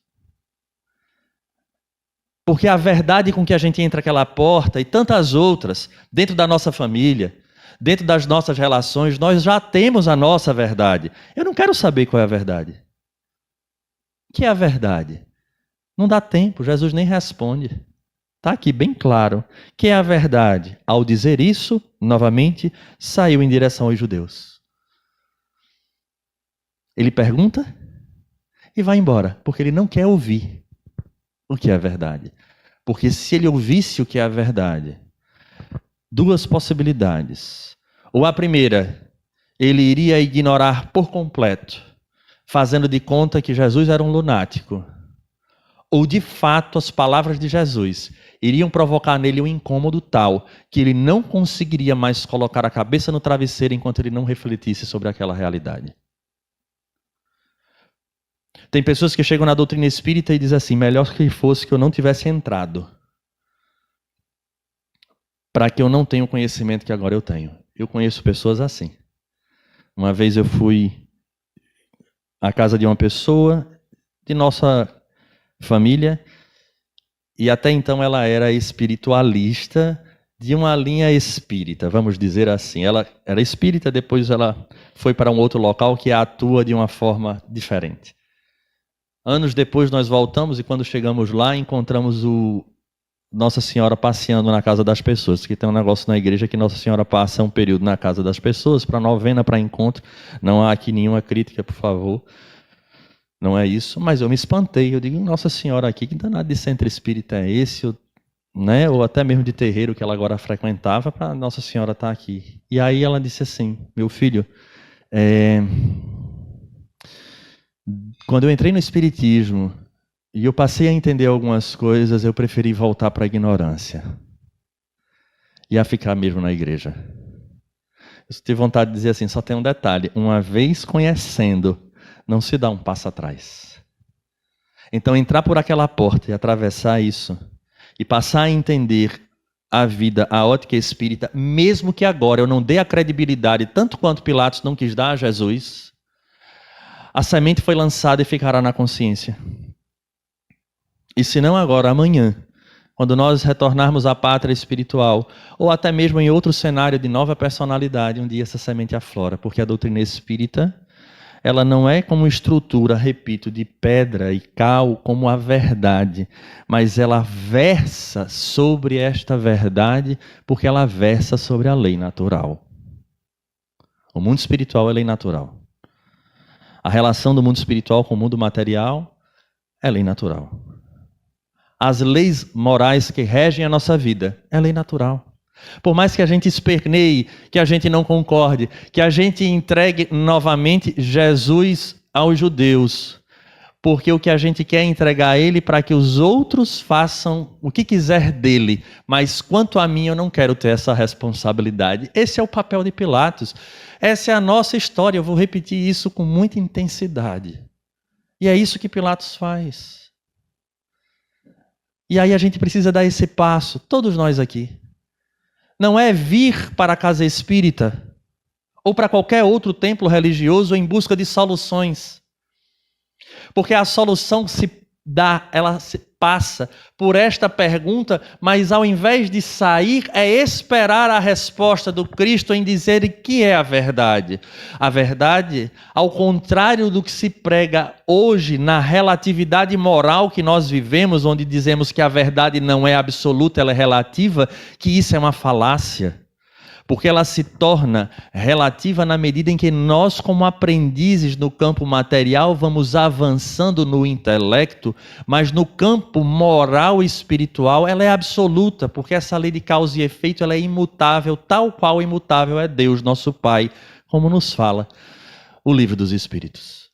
Porque a verdade com que a gente entra aquela porta e tantas outras, dentro da nossa família, dentro das nossas relações, nós já temos a nossa verdade. Eu não quero saber qual é a verdade. O que é a verdade? Não dá tempo, Jesus nem responde. Está aqui bem claro. O que é a verdade? Ao dizer isso, novamente, saiu em direção aos judeus. Ele pergunta e vai embora, porque ele não quer ouvir o que é a verdade. Porque se ele ouvisse o que é a verdade, duas possibilidades. Ou a primeira, ele iria ignorar por completo, fazendo de conta que Jesus era um lunático. Ou de fato as palavras de Jesus iriam provocar nele um incômodo tal que ele não conseguiria mais colocar a cabeça no travesseiro enquanto ele não refletisse sobre aquela realidade. Tem pessoas que chegam na doutrina espírita e dizem assim, melhor que fosse que eu não tivesse entrado, para que eu não tenha o conhecimento que agora eu tenho. Eu conheço pessoas assim. Uma vez eu fui à casa de uma pessoa de nossa família, e até então ela era espiritualista de uma linha espírita, vamos dizer assim. Ela era espírita, depois ela foi para um outro local que atua de uma forma diferente. Anos depois nós voltamos e quando chegamos lá encontramos Nossa Senhora passeando na casa das pessoas, que tem um negócio na igreja que Nossa Senhora passa um período na casa das pessoas, para novena, para encontro. Não há aqui nenhuma crítica, por favor. Não é isso, mas eu me espantei. Eu digo, Nossa Senhora aqui, que danado de centro espírita é esse? Né? Ou até mesmo de terreiro que ela agora frequentava, para Nossa Senhora estar aqui. E aí ela disse assim, meu filho, quando eu entrei no espiritismo e eu passei a entender algumas coisas, eu preferi voltar para a ignorância e a ficar mesmo na igreja. Eu tive vontade de dizer assim, só tem um detalhe, uma vez conhecendo, não se dá um passo atrás. Então entrar por aquela porta e atravessar isso e passar a entender a vida, a ótica espírita, mesmo que agora eu não dê a credibilidade, tanto quanto Pilatos não quis dar a Jesus, a semente foi lançada e ficará na consciência. E se não agora, amanhã, quando nós retornarmos à pátria espiritual, ou até mesmo em outro cenário de nova personalidade, um dia essa semente aflora, porque a doutrina espírita ela não é como estrutura, repito, de pedra e cal como a verdade, mas ela versa sobre esta verdade porque ela versa sobre a lei natural. O mundo espiritual é lei natural. A relação do mundo espiritual com o mundo material é lei natural. As leis morais que regem a nossa vida é lei natural. Por mais que a gente esperneie, que a gente não concorde, que a gente entregue novamente Jesus aos judeus, porque o que a gente quer é entregar a ele para que os outros façam o que quiser dele, mas quanto a mim eu não quero ter essa responsabilidade. Esse é o papel de Pilatos, essa é a nossa história, eu vou repetir isso com muita intensidade. E é isso que Pilatos faz. E aí a gente precisa dar esse passo, todos nós aqui. Não é vir para a casa espírita ou para qualquer outro templo religioso em busca de soluções. Porque a solução se dá, ela se passa por esta pergunta, mas ao invés de sair, é esperar a resposta do Cristo em dizer que é a verdade. A verdade, ao contrário do que se prega hoje na relatividade moral que nós vivemos, onde dizemos que a verdade não é absoluta, ela é relativa, que isso é uma falácia. Porque ela se torna relativa na medida em que nós, como aprendizes no campo material, vamos avançando no intelecto, mas no campo moral e espiritual ela é absoluta, porque essa lei de causa e efeito ela é imutável, tal qual imutável é Deus, nosso Pai, como nos fala o Livro dos Espíritos.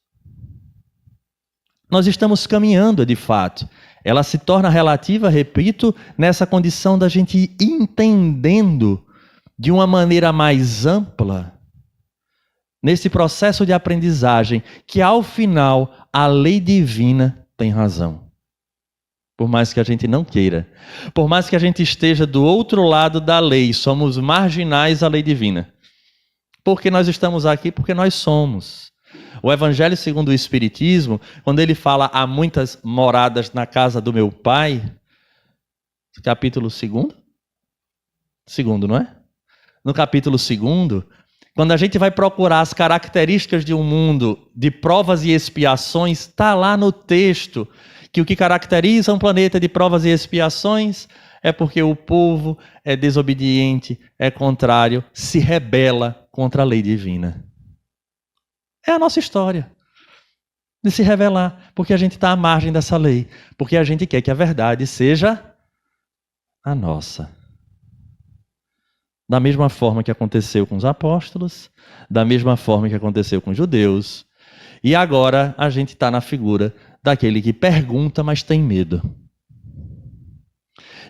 Nós estamos caminhando, de fato. Ela se torna relativa, repito, nessa condição da gente ir entendendo de uma maneira mais ampla, nesse processo de aprendizagem, que ao final a lei divina tem razão. Por mais que a gente não queira, por mais que a gente esteja do outro lado da lei, somos marginais à lei divina. Porque nós estamos aqui, porque nós somos. O Evangelho segundo o Espiritismo, quando ele fala há muitas moradas na casa do meu Pai, capítulo 2? Segundo, não é? No capítulo 2, quando a gente vai procurar as características de um mundo de provas e expiações, está lá no texto que o que caracteriza um planeta de provas e expiações é porque o povo é desobediente, é contrário, se rebela contra a lei divina. É a nossa história de se rebelar, porque a gente está à margem dessa lei, porque a gente quer que a verdade seja a nossa. Da mesma forma que aconteceu com os apóstolos, da mesma forma que aconteceu com os judeus. E agora a gente está na figura daquele que pergunta, mas tem medo.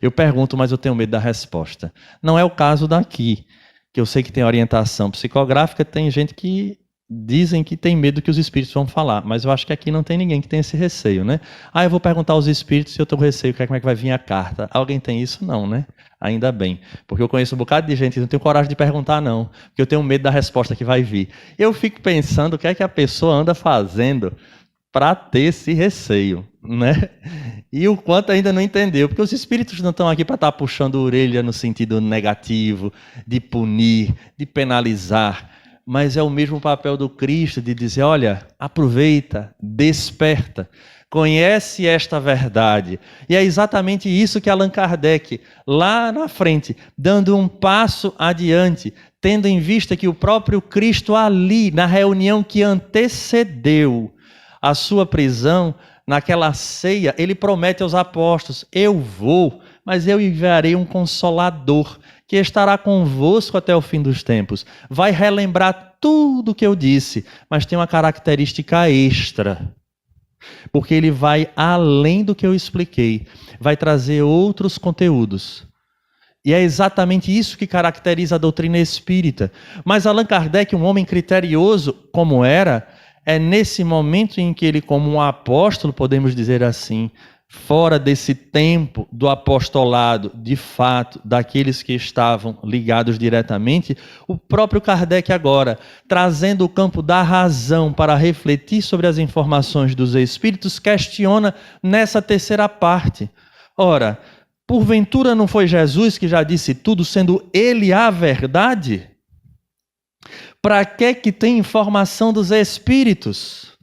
Eu pergunto, mas eu tenho medo da resposta. Não é o caso daqui, que eu sei que tem orientação psicográfica, tem gente que dizem que tem medo que os espíritos vão falar, mas eu acho que aqui não tem ninguém que tem esse receio, né? Eu vou perguntar aos espíritos se eu tenho receio, como é que vai vir a carta. Alguém tem isso? Não, né? Ainda bem, porque eu conheço um bocado de gente que não tem coragem de perguntar não, porque eu tenho medo da resposta que vai vir. Eu fico pensando o que é que a pessoa anda fazendo para ter esse receio, né? E o quanto ainda não entendeu, porque os espíritos não estão aqui para estar puxando a orelha no sentido negativo, de punir, de penalizar, mas é o mesmo papel do Cristo de dizer, olha, aproveita, desperta, conhece esta verdade. E é exatamente isso que Allan Kardec, lá na frente, dando um passo adiante, tendo em vista que o próprio Cristo ali, na reunião que antecedeu a sua prisão, naquela ceia, ele promete aos apóstolos, eu vou, mas eu enviarei um Consolador, que estará convosco até o fim dos tempos. Vai relembrar tudo o que eu disse, mas tem uma característica extra. Porque ele vai além do que eu expliquei. Vai trazer outros conteúdos. E é exatamente isso que caracteriza a doutrina espírita. Mas Allan Kardec, um homem criterioso como era, é nesse momento em que ele, como um apóstolo, podemos dizer assim, fora desse tempo do apostolado, de fato, daqueles que estavam ligados diretamente, o próprio Kardec agora, trazendo o campo da razão para refletir sobre as informações dos espíritos, questiona nessa terceira parte. Ora, porventura não foi Jesus que já disse tudo, sendo ele a verdade? Para que tem informação dos Espíritos?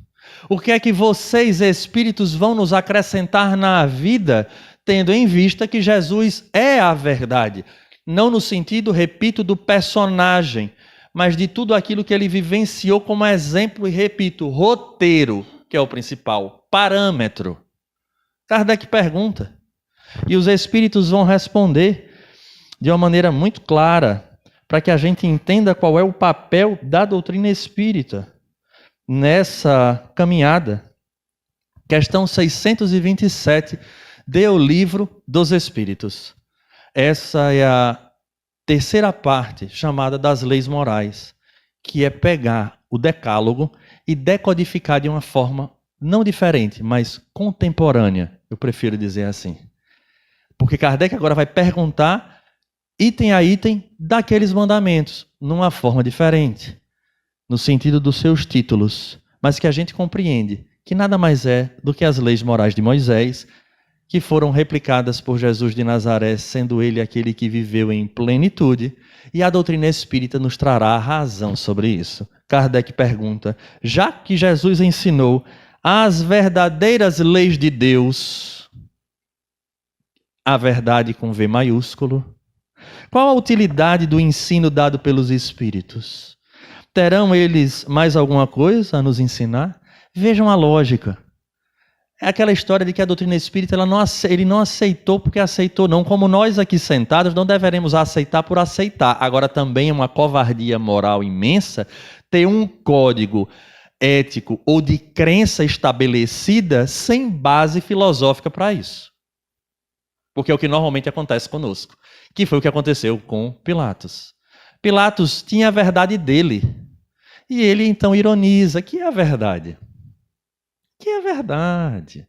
O que é que vocês, Espíritos, vão nos acrescentar na vida, tendo em vista que Jesus é a verdade? Não no sentido, repito, do personagem, mas de tudo aquilo que ele vivenciou como exemplo e, repito, roteiro, que é o principal, parâmetro. Kardec pergunta, e os Espíritos vão responder de uma maneira muito clara, para que a gente entenda qual é o papel da doutrina espírita nessa caminhada. Questão 627, de O Livro dos Espíritos. Essa é a terceira parte, chamada das leis morais, que é pegar o decálogo e decodificar de uma forma não diferente, mas contemporânea, eu prefiro dizer assim. Porque Kardec agora vai perguntar item a item daqueles mandamentos, numa forma diferente, no sentido dos seus títulos, mas que a gente compreende que nada mais é do que as leis morais de Moisés, que foram replicadas por Jesus de Nazaré, sendo ele aquele que viveu em plenitude, e a doutrina espírita nos trará a razão sobre isso. Kardec pergunta, já que Jesus ensinou as verdadeiras leis de Deus, a verdade com V maiúsculo, qual a utilidade do ensino dado pelos Espíritos? Terão eles mais alguma coisa a nos ensinar? Vejam a lógica. É aquela história de que a doutrina espírita ele não aceitou porque aceitou não. Como nós aqui sentados não deveremos aceitar por aceitar. Agora também é uma covardia moral imensa ter um código ético ou de crença estabelecida sem base filosófica para isso. Porque é o que normalmente acontece conosco. Que foi o que aconteceu com Pilatos. Pilatos tinha a verdade dele. E ele então ironiza, que é a verdade? Que é a verdade?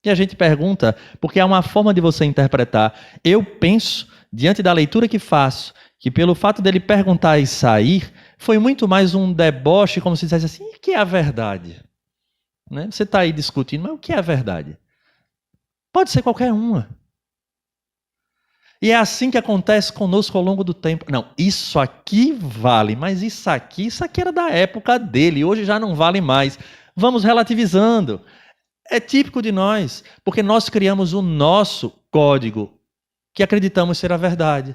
E a gente pergunta, porque há uma forma de você interpretar. Eu penso, diante da leitura que faço, que pelo fato dele perguntar e sair, foi muito mais um deboche, como se dissesse assim, o que é a verdade? Né? Você está aí discutindo, mas o que é a verdade? Pode ser qualquer uma. E é assim que acontece conosco ao longo do tempo. Não, isso aqui vale, mas isso aqui era da época dele, hoje já não vale mais. Vamos relativizando. É típico de nós, porque nós criamos o nosso código, que acreditamos ser a verdade.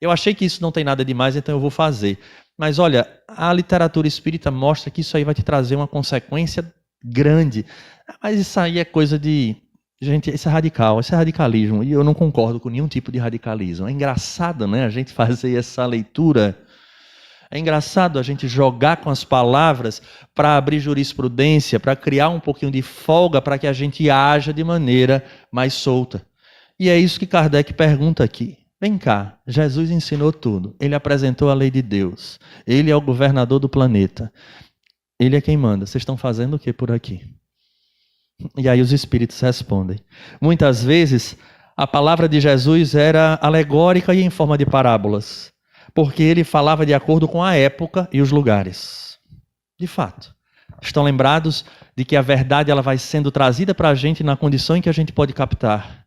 Eu achei que isso não tem nada demais, então eu vou fazer. Mas olha, a literatura espírita mostra que isso aí vai te trazer uma consequência grande. Mas isso aí é coisa de... Gente, isso é radical, isso é radicalismo, e eu não concordo com nenhum tipo de radicalismo. É engraçado, né, a gente fazer essa leitura. É engraçado a gente jogar com as palavras para abrir jurisprudência, para criar um pouquinho de folga para que a gente haja de maneira mais solta. E é isso que Kardec pergunta aqui. Vem cá, Jesus ensinou tudo, ele apresentou a lei de Deus, ele é o governador do planeta, ele é quem manda. Vocês estão fazendo o que por aqui? E aí os Espíritos respondem. Muitas vezes, a palavra de Jesus era alegórica e em forma de parábolas, porque ele falava de acordo com a época e os lugares. De fato, estão lembrados de que a verdade ela vai sendo trazida para a gente na condição em que a gente pode captar.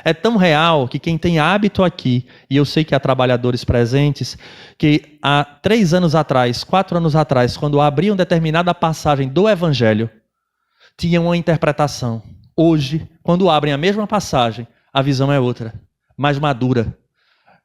É tão real que quem tem hábito aqui, e eu sei que há trabalhadores presentes, que há 3 anos atrás, 4 anos atrás, quando abriam determinada passagem do Evangelho, tinha uma interpretação. Hoje, quando abrem a mesma passagem, a visão é outra, mais madura.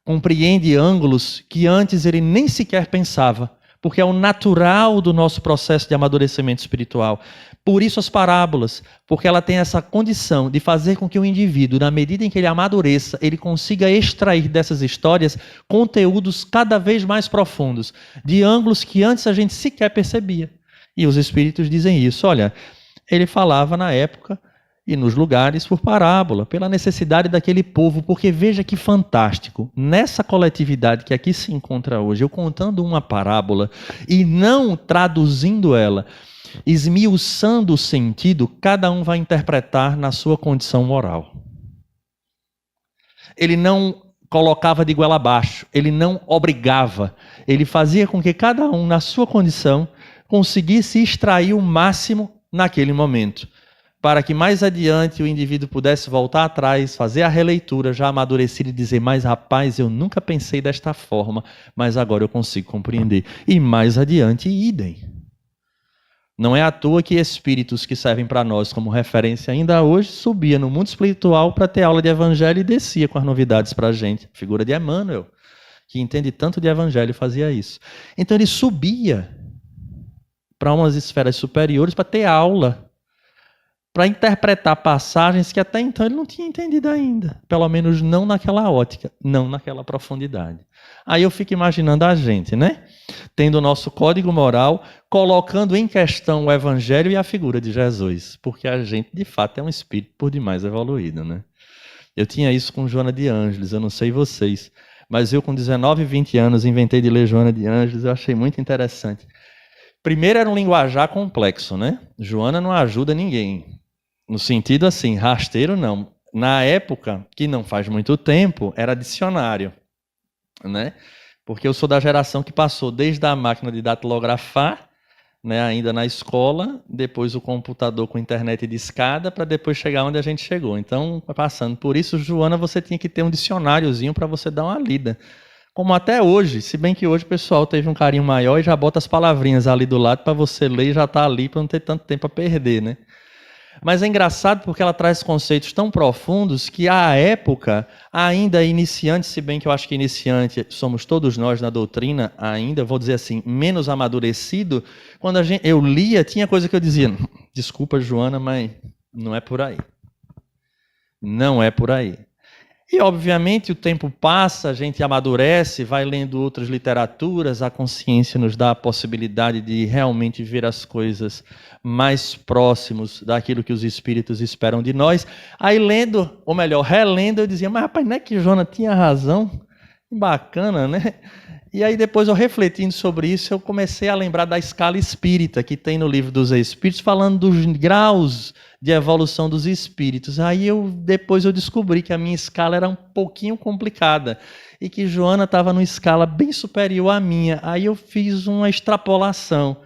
Compreende ângulos que antes ele nem sequer pensava, porque é o natural do nosso processo de amadurecimento espiritual. Por isso as parábolas, porque ela tem essa condição de fazer com que o indivíduo, na medida em que ele amadureça, ele consiga extrair dessas histórias conteúdos cada vez mais profundos, de ângulos que antes a gente sequer percebia. E os Espíritos dizem isso, olha... Ele falava na época e nos lugares por parábola, pela necessidade daquele povo, porque veja que fantástico, nessa coletividade que aqui se encontra hoje, eu contando uma parábola e não traduzindo ela, esmiuçando o sentido, cada um vai interpretar na sua condição moral. Ele não colocava de goela abaixo, ele não obrigava, ele fazia com que cada um, na sua condição, conseguisse extrair o máximo naquele momento. para que mais adiante o indivíduo pudesse voltar atrás, fazer a releitura, já amadurecido e dizer, mas rapaz, eu nunca pensei desta forma, mas agora eu consigo compreender. E mais adiante, idem. Não é à toa que espíritos que servem para nós como referência ainda hoje subia no mundo espiritual para ter aula de evangelho e descia com as novidades para a gente. A figura de Emmanuel, que entende tanto de evangelho, fazia isso. Então ele subia para umas esferas superiores para ter aula, para interpretar passagens que até então ele não tinha entendido ainda. Pelo menos não naquela ótica, não naquela profundidade. Aí eu fico imaginando a gente, né? Tendo o nosso código moral, colocando em questão o evangelho e a figura de Jesus. Porque a gente, de fato, é um espírito por demais evoluído, né? Eu tinha isso com Joana de Ângeles, eu não sei vocês. Mas eu, com 19, 20 anos, inventei de ler Joana de Ângeles, eu achei muito interessante. Primeiro era um linguajar complexo, né? Joana não ajuda ninguém. No sentido assim, rasteiro não. Na época, que não faz muito tempo, era dicionário, né? Porque eu sou da geração que passou desde a máquina de datilografar, né, ainda na escola, depois o computador com internet de escada, para depois chegar onde a gente chegou. Então, passando por isso, Joana, você tinha que ter um dicionáriozinho para você dar uma lida. Como até hoje, se bem que hoje o pessoal teve um carinho maior e já bota as palavrinhas ali do lado para você ler e já está ali para não ter tanto tempo a perder, né? Mas é engraçado porque ela traz conceitos tão profundos que, à época, ainda iniciante, se bem que eu acho que iniciante somos todos nós na doutrina, ainda, vou dizer assim, menos amadurecido, quando eu lia, tinha coisa que eu dizia, desculpa, Joana, mas não é por aí. Não é por aí. E, obviamente, o tempo passa, a gente amadurece, vai lendo outras literaturas, a consciência nos dá a possibilidade de realmente ver as coisas mais próximos daquilo que os espíritos esperam de nós. Aí lendo, ou melhor, relendo, eu dizia, mas rapaz, não é que Joana tinha razão? Bacana, né? E aí depois eu refletindo sobre isso, eu comecei a lembrar da escala espírita que tem no Livro dos Espíritos, falando dos graus de evolução dos espíritos. Aí depois eu descobri que a minha escala era um pouquinho complicada e que Joana estava numa escala bem superior à minha. Aí eu fiz uma extrapolação.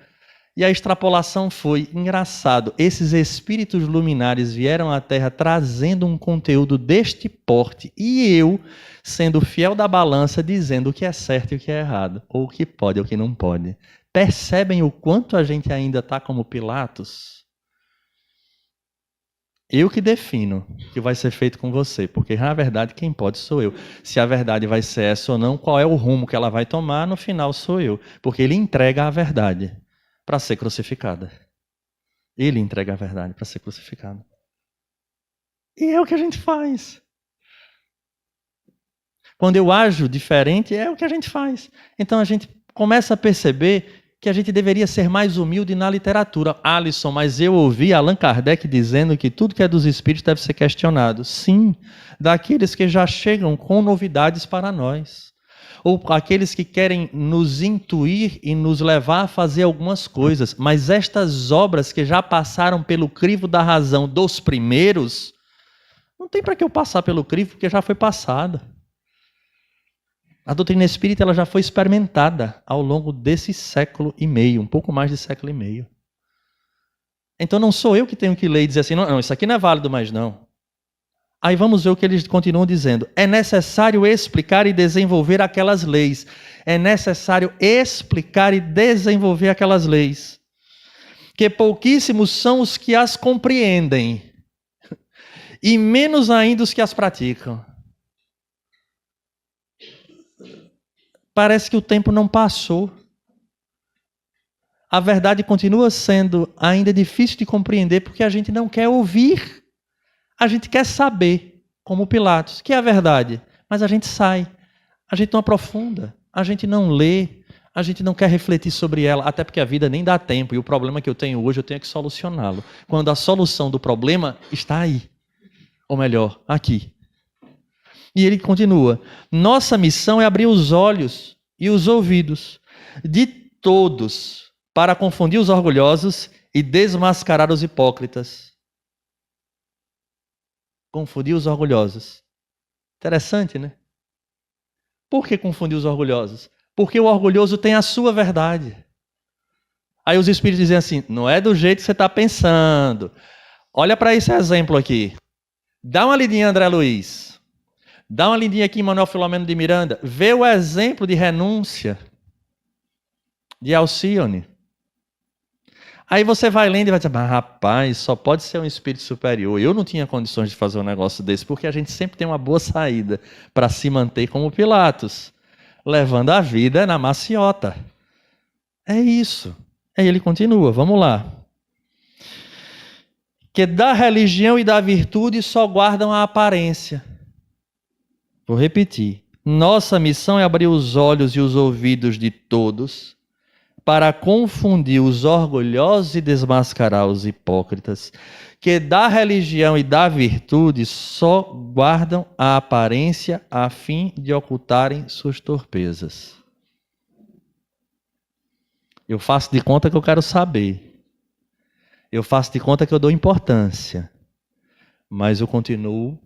E a extrapolação foi, engraçado, esses espíritos luminares vieram à Terra trazendo um conteúdo deste porte e eu, sendo fiel da balança, dizendo o que é certo e o que é errado, ou o que pode ou o que não pode. Percebem o quanto a gente ainda está como Pilatos? Eu que defino o que vai ser feito com você, porque na verdade quem pode sou eu. Se a verdade vai ser essa ou não, qual é o rumo que ela vai tomar, no final sou eu, porque ele entrega a verdade para ser crucificada. Ele entrega a verdade para ser crucificada. E é o que a gente faz. Quando eu ajo diferente, é o que a gente faz. Então a gente começa a perceber que a gente deveria ser mais humilde na literatura. Alisson, mas eu ouvi Allan Kardec dizendo que tudo que é dos espíritos deve ser questionado. Sim, daqueles que já chegam com novidades para nós. Ou aqueles que querem nos intuir e nos levar a fazer algumas coisas. Mas estas obras que já passaram pelo crivo da razão dos primeiros, não tem para que eu passar pelo crivo, porque já foi passada. A doutrina espírita ela já foi experimentada ao longo desse século e meio, um pouco mais de século e meio. Então não sou eu que tenho que ler e dizer assim, não, isso aqui não é válido mais não. Aí vamos ver o que eles continuam dizendo. É necessário explicar e desenvolver aquelas leis. É necessário explicar e desenvolver aquelas leis. Que pouquíssimos são os que as compreendem. E menos ainda os que as praticam. Parece que o tempo não passou. A verdade continua sendo ainda difícil de compreender porque a gente não quer ouvir. A gente quer saber, como Pilatos, que é a verdade. Mas a gente sai. A gente não aprofunda. A gente não lê. A gente não quer refletir sobre ela. Até porque a vida nem dá tempo. E o problema que eu tenho hoje, eu tenho que solucioná-lo. Quando a solução do problema está aí. Ou melhor, aqui. E ele continua, nossa missão é abrir os olhos e os ouvidos de todos para confundir os orgulhosos e desmascarar os hipócritas. Confundir os orgulhosos. Interessante, né? Por que confundir os orgulhosos? Porque o orgulhoso tem a sua verdade. Aí os espíritos dizem assim, não é do jeito que você está pensando. Olha para esse exemplo aqui. Dá uma lidinha, André Luiz. Dá uma lidinha aqui, Manuel Filomeno de Miranda. Vê o exemplo de renúncia de Alcione. Aí você vai lendo e vai dizer, mas rapaz, só pode ser um espírito superior. Eu não tinha condições de fazer um negócio desse, porque a gente sempre tem uma boa saída para se manter como Pilatos, levando a vida na maciota. É isso. Aí ele continua, vamos lá. Que da religião e da virtude só guardam a aparência. Vou repetir. Nossa missão é abrir os olhos e os ouvidos de todos para confundir os orgulhosos e desmascarar os hipócritas, que da religião e da virtude só guardam a aparência a fim de ocultarem suas torpezas. Eu faço de conta que eu quero saber. Eu faço de conta que eu dou importância. Mas eu continuo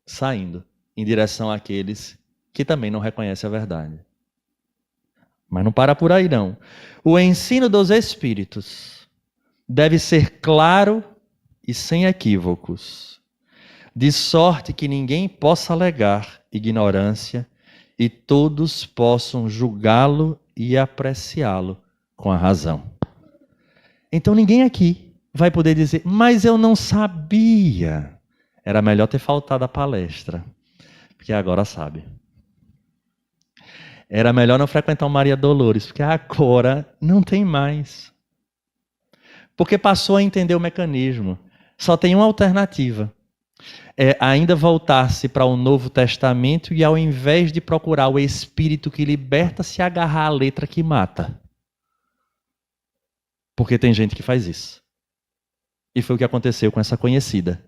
saindo em direção àqueles que também não reconhecem a verdade. Mas não para por aí, não. O ensino dos Espíritos deve ser claro e sem equívocos, de sorte que ninguém possa alegar ignorância e todos possam julgá-lo e apreciá-lo com a razão. Então ninguém aqui vai poder dizer, mas eu não sabia. Era melhor ter faltado a palestra, porque agora sabe. Era melhor não frequentar o Maria Dolores, porque agora não tem mais. Porque passou a entender o mecanismo. Só tem uma alternativa. É ainda voltar-se para o Novo Testamento e ao invés de procurar o Espírito que liberta, se agarrar à letra que mata. Porque tem gente que faz isso. E foi o que aconteceu com essa conhecida.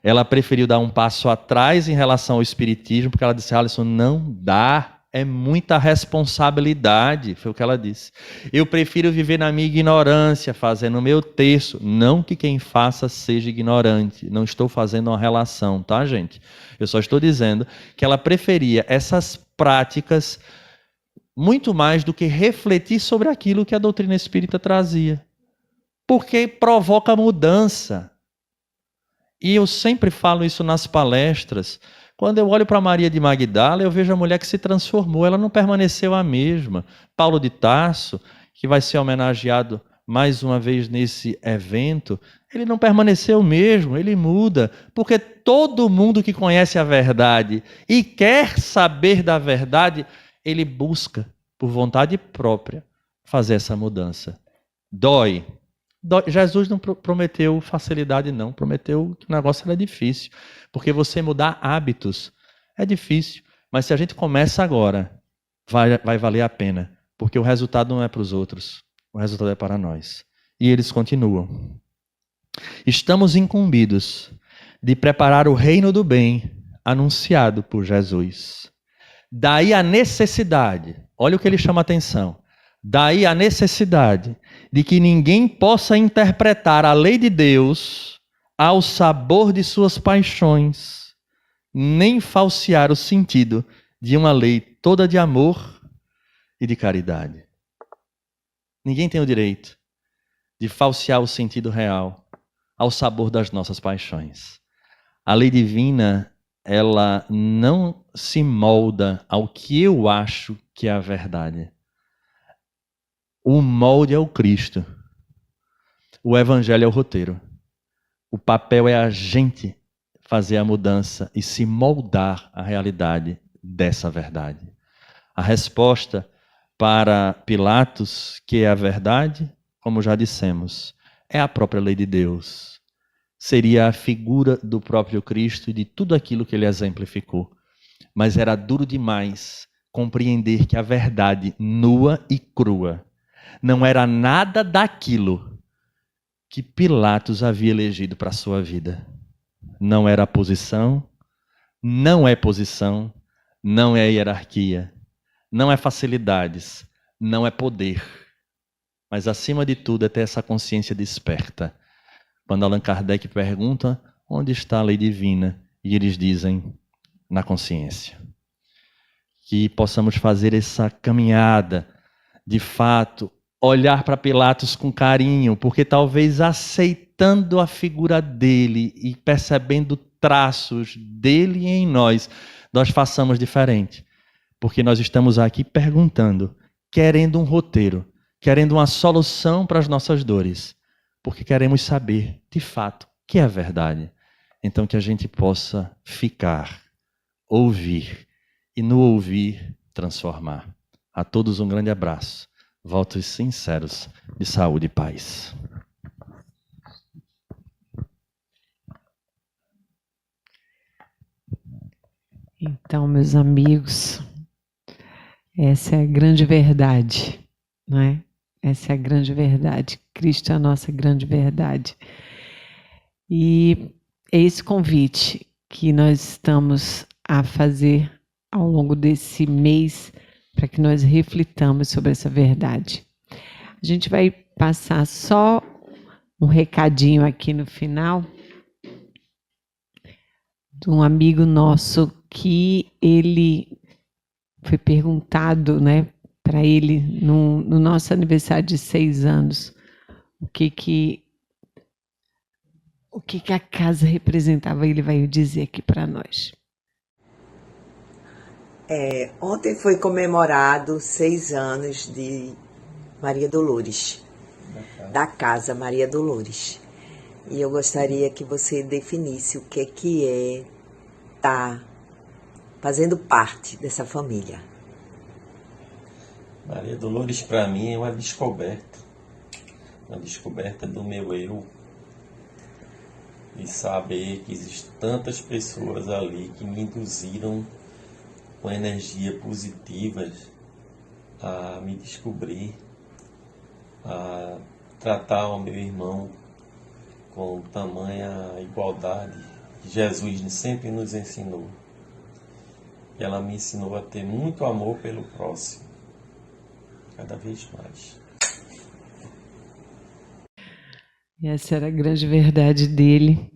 Ela preferiu dar um passo atrás em relação ao Espiritismo, porque ela disse, Alisson, não dá. É muita responsabilidade, foi o que ela disse. Eu prefiro viver na minha ignorância, fazendo o meu terço. Não que quem faça seja ignorante. Não estou fazendo uma relação, tá, gente? Eu só estou dizendo que ela preferia essas práticas muito mais do que refletir sobre aquilo que a doutrina espírita trazia. Porque provoca mudança. E eu sempre falo isso nas palestras. Quando eu olho para Maria de Magdala, eu vejo a mulher que se transformou, ela não permaneceu a mesma. Paulo de Tarso, que vai ser homenageado mais uma vez nesse evento, ele não permaneceu o mesmo, ele muda, porque todo mundo que conhece a verdade e quer saber da verdade, ele busca, por vontade própria, fazer essa mudança. Dói. Jesus não prometeu facilidade, não. Prometeu que o negócio era difícil. Porque você mudar hábitos é difícil. Mas se a gente começa agora, vai valer a pena. Porque o resultado não é para os outros. O resultado é para nós. E eles continuam. Estamos incumbidos de preparar o reino do bem anunciado por Jesus. Daí a necessidade. Olha o que ele chama a atenção. Daí a necessidade de que ninguém possa interpretar a lei de Deus ao sabor de suas paixões, nem falsear o sentido de uma lei toda de amor e de caridade. Ninguém tem o direito de falsear o sentido real ao sabor das nossas paixões. A lei divina, ela não se molda ao que eu acho que é a verdade. O molde é o Cristo. O Evangelho é o roteiro. O papel é a gente fazer a mudança e se moldar à realidade dessa verdade. A resposta para Pilatos, que é a verdade, como já dissemos, é a própria lei de Deus. Seria a figura do próprio Cristo e de tudo aquilo que ele exemplificou. Mas era duro demais compreender que a verdade nua e crua não era nada daquilo que Pilatos havia elegido para a sua vida. Não era posição, não é posição, não é hierarquia, não é facilidades, não é poder. Mas, acima de tudo, é ter essa consciência desperta. Quando Allan Kardec pergunta onde está a lei divina, e eles dizem, na consciência. Que possamos fazer essa caminhada, de fato, olhar para Pilatos com carinho, porque talvez aceitar imitando a figura dele e percebendo traços dele em nós, nós façamos diferente. Porque nós estamos aqui perguntando, querendo um roteiro, querendo uma solução para as nossas dores. Porque queremos saber, de fato, o que é verdade. Então que a gente possa ficar, ouvir e no ouvir transformar. A todos um grande abraço. Votos sinceros de saúde e paz. Então, meus amigos, essa é a grande verdade, não é? Essa é a grande verdade. Cristo é a nossa grande verdade. E é esse convite que nós estamos a fazer ao longo desse mês para que nós reflitamos sobre essa verdade. A gente vai passar só um recadinho aqui no final de um amigo nosso que ele foi perguntado, né, para ele no nosso aniversário de 6 anos, o que a casa representava. Ele vai dizer aqui para nós. Ontem foi comemorado 6 anos de Maria Dolores, da Casa Maria Dolores. E eu gostaria que você definisse o que é estar fazendo parte dessa família. Maria Dolores, para mim, é uma descoberta do meu eu, e saber que existem tantas pessoas ali que me induziram com energia positiva a me descobrir, a tratar o meu irmão com tamanha igualdade que Jesus sempre nos ensinou. E ela me ensinou a ter muito amor pelo próximo, cada vez mais. E essa era a grande verdade dele,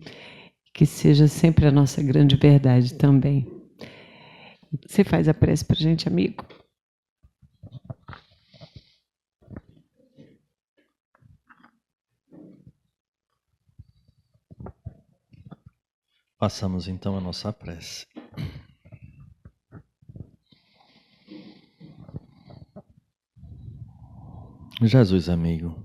que seja sempre a nossa grande verdade também. Você faz a prece para a gente, amigo? Façamos então a nossa prece. Jesus, amigo,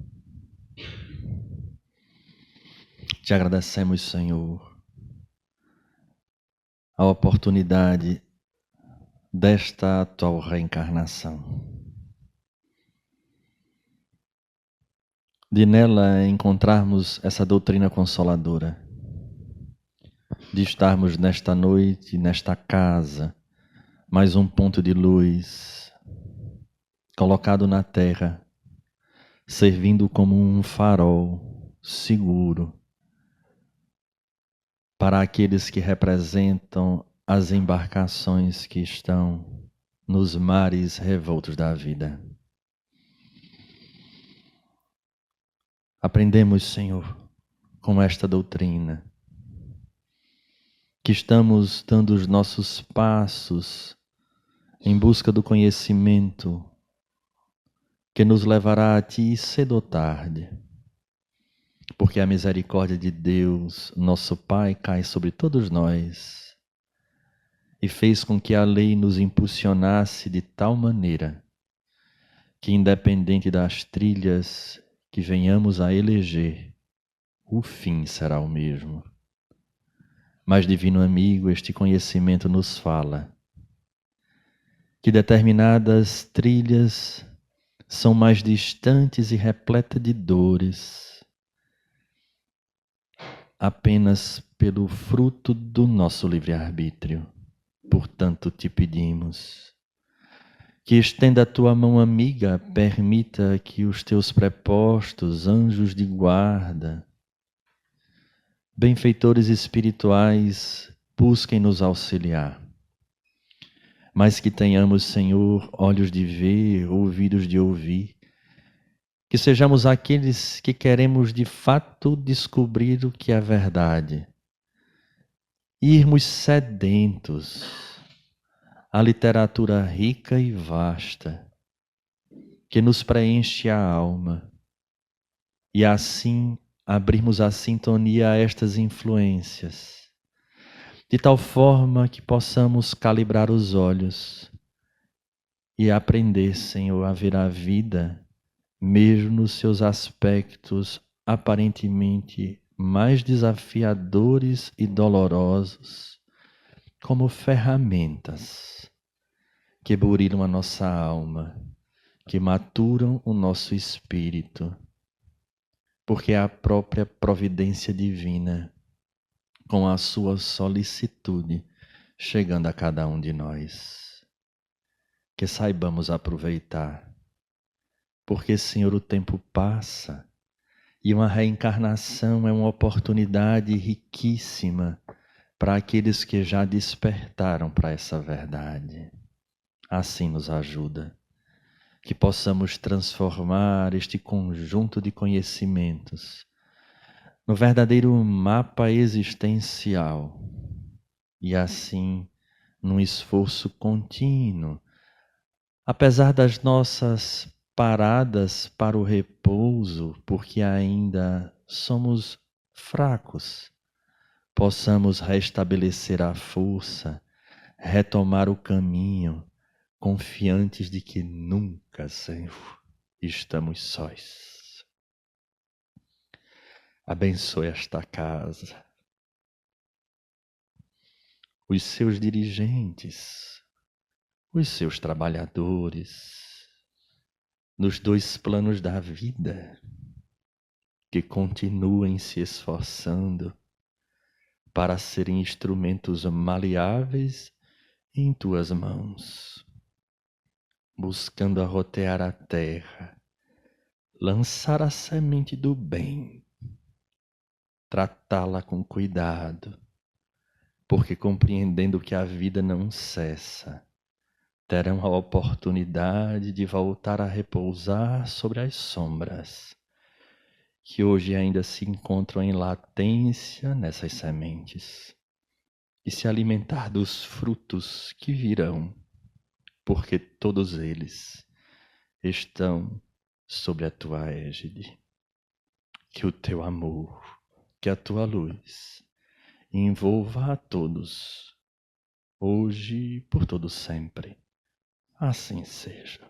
te agradecemos, Senhor, a oportunidade desta atual reencarnação, de nela encontrarmos essa doutrina consoladora, de estarmos nesta noite, nesta casa, mais um ponto de luz colocado na terra, servindo como um farol seguro para aqueles que representam as embarcações que estão nos mares revoltos da vida. Aprendemos, Senhor, com esta doutrina, que estamos dando os nossos passos em busca do conhecimento que nos levará a Ti cedo ou tarde, porque a misericórdia de Deus, nosso Pai, cai sobre todos nós e fez com que a lei nos impulsionasse de tal maneira que, independente das trilhas que venhamos a eleger, o fim será o mesmo. Mas, divino amigo, este conhecimento nos fala que determinadas trilhas são mais distantes e repletas de dores, apenas pelo fruto do nosso livre-arbítrio. Portanto, te pedimos que estenda a tua mão amiga, permita que os teus prepostos, anjos de guarda, benfeitores espirituais, busquem nos auxiliar. Mas que tenhamos, Senhor, olhos de ver, ouvidos de ouvir, que sejamos aqueles que queremos de fato descobrir o que é verdade, irmos sedentos à literatura rica e vasta, que nos preenche a alma, e assim abrirmos a sintonia a estas influências, de tal forma que possamos calibrar os olhos e aprender, Senhor, a ver a vida, mesmo nos seus aspectos aparentemente mais desafiadores e dolorosos, como ferramentas que burilam a nossa alma, que maturam o nosso espírito, porque é a própria providência divina, com a sua solicitude, chegando a cada um de nós. Que saibamos aproveitar, porque, Senhor, o tempo passa e uma reencarnação é uma oportunidade riquíssima para aqueles que já despertaram para essa verdade. Assim nos ajuda, que possamos transformar este conjunto de conhecimentos no verdadeiro mapa existencial e assim, num esforço contínuo, apesar das nossas paradas para o repouso, porque ainda somos fracos, possamos restabelecer a força, retomar o caminho, confiantes de que nunca, Senhor, estamos sós. Abençoe esta casa, os seus dirigentes, os seus trabalhadores, nos dois planos da vida, que continuem se esforçando para serem instrumentos maleáveis em tuas mãos, buscando arrotear a terra, lançar a semente do bem, tratá-la com cuidado, porque compreendendo que a vida não cessa, terão a oportunidade de voltar a repousar sobre as sombras, que hoje ainda se encontram em latência nessas sementes, e se alimentar dos frutos que virão, porque todos eles estão sob a tua égide. Que o teu amor, que a tua luz envolva a todos, hoje e por todo sempre. Assim seja.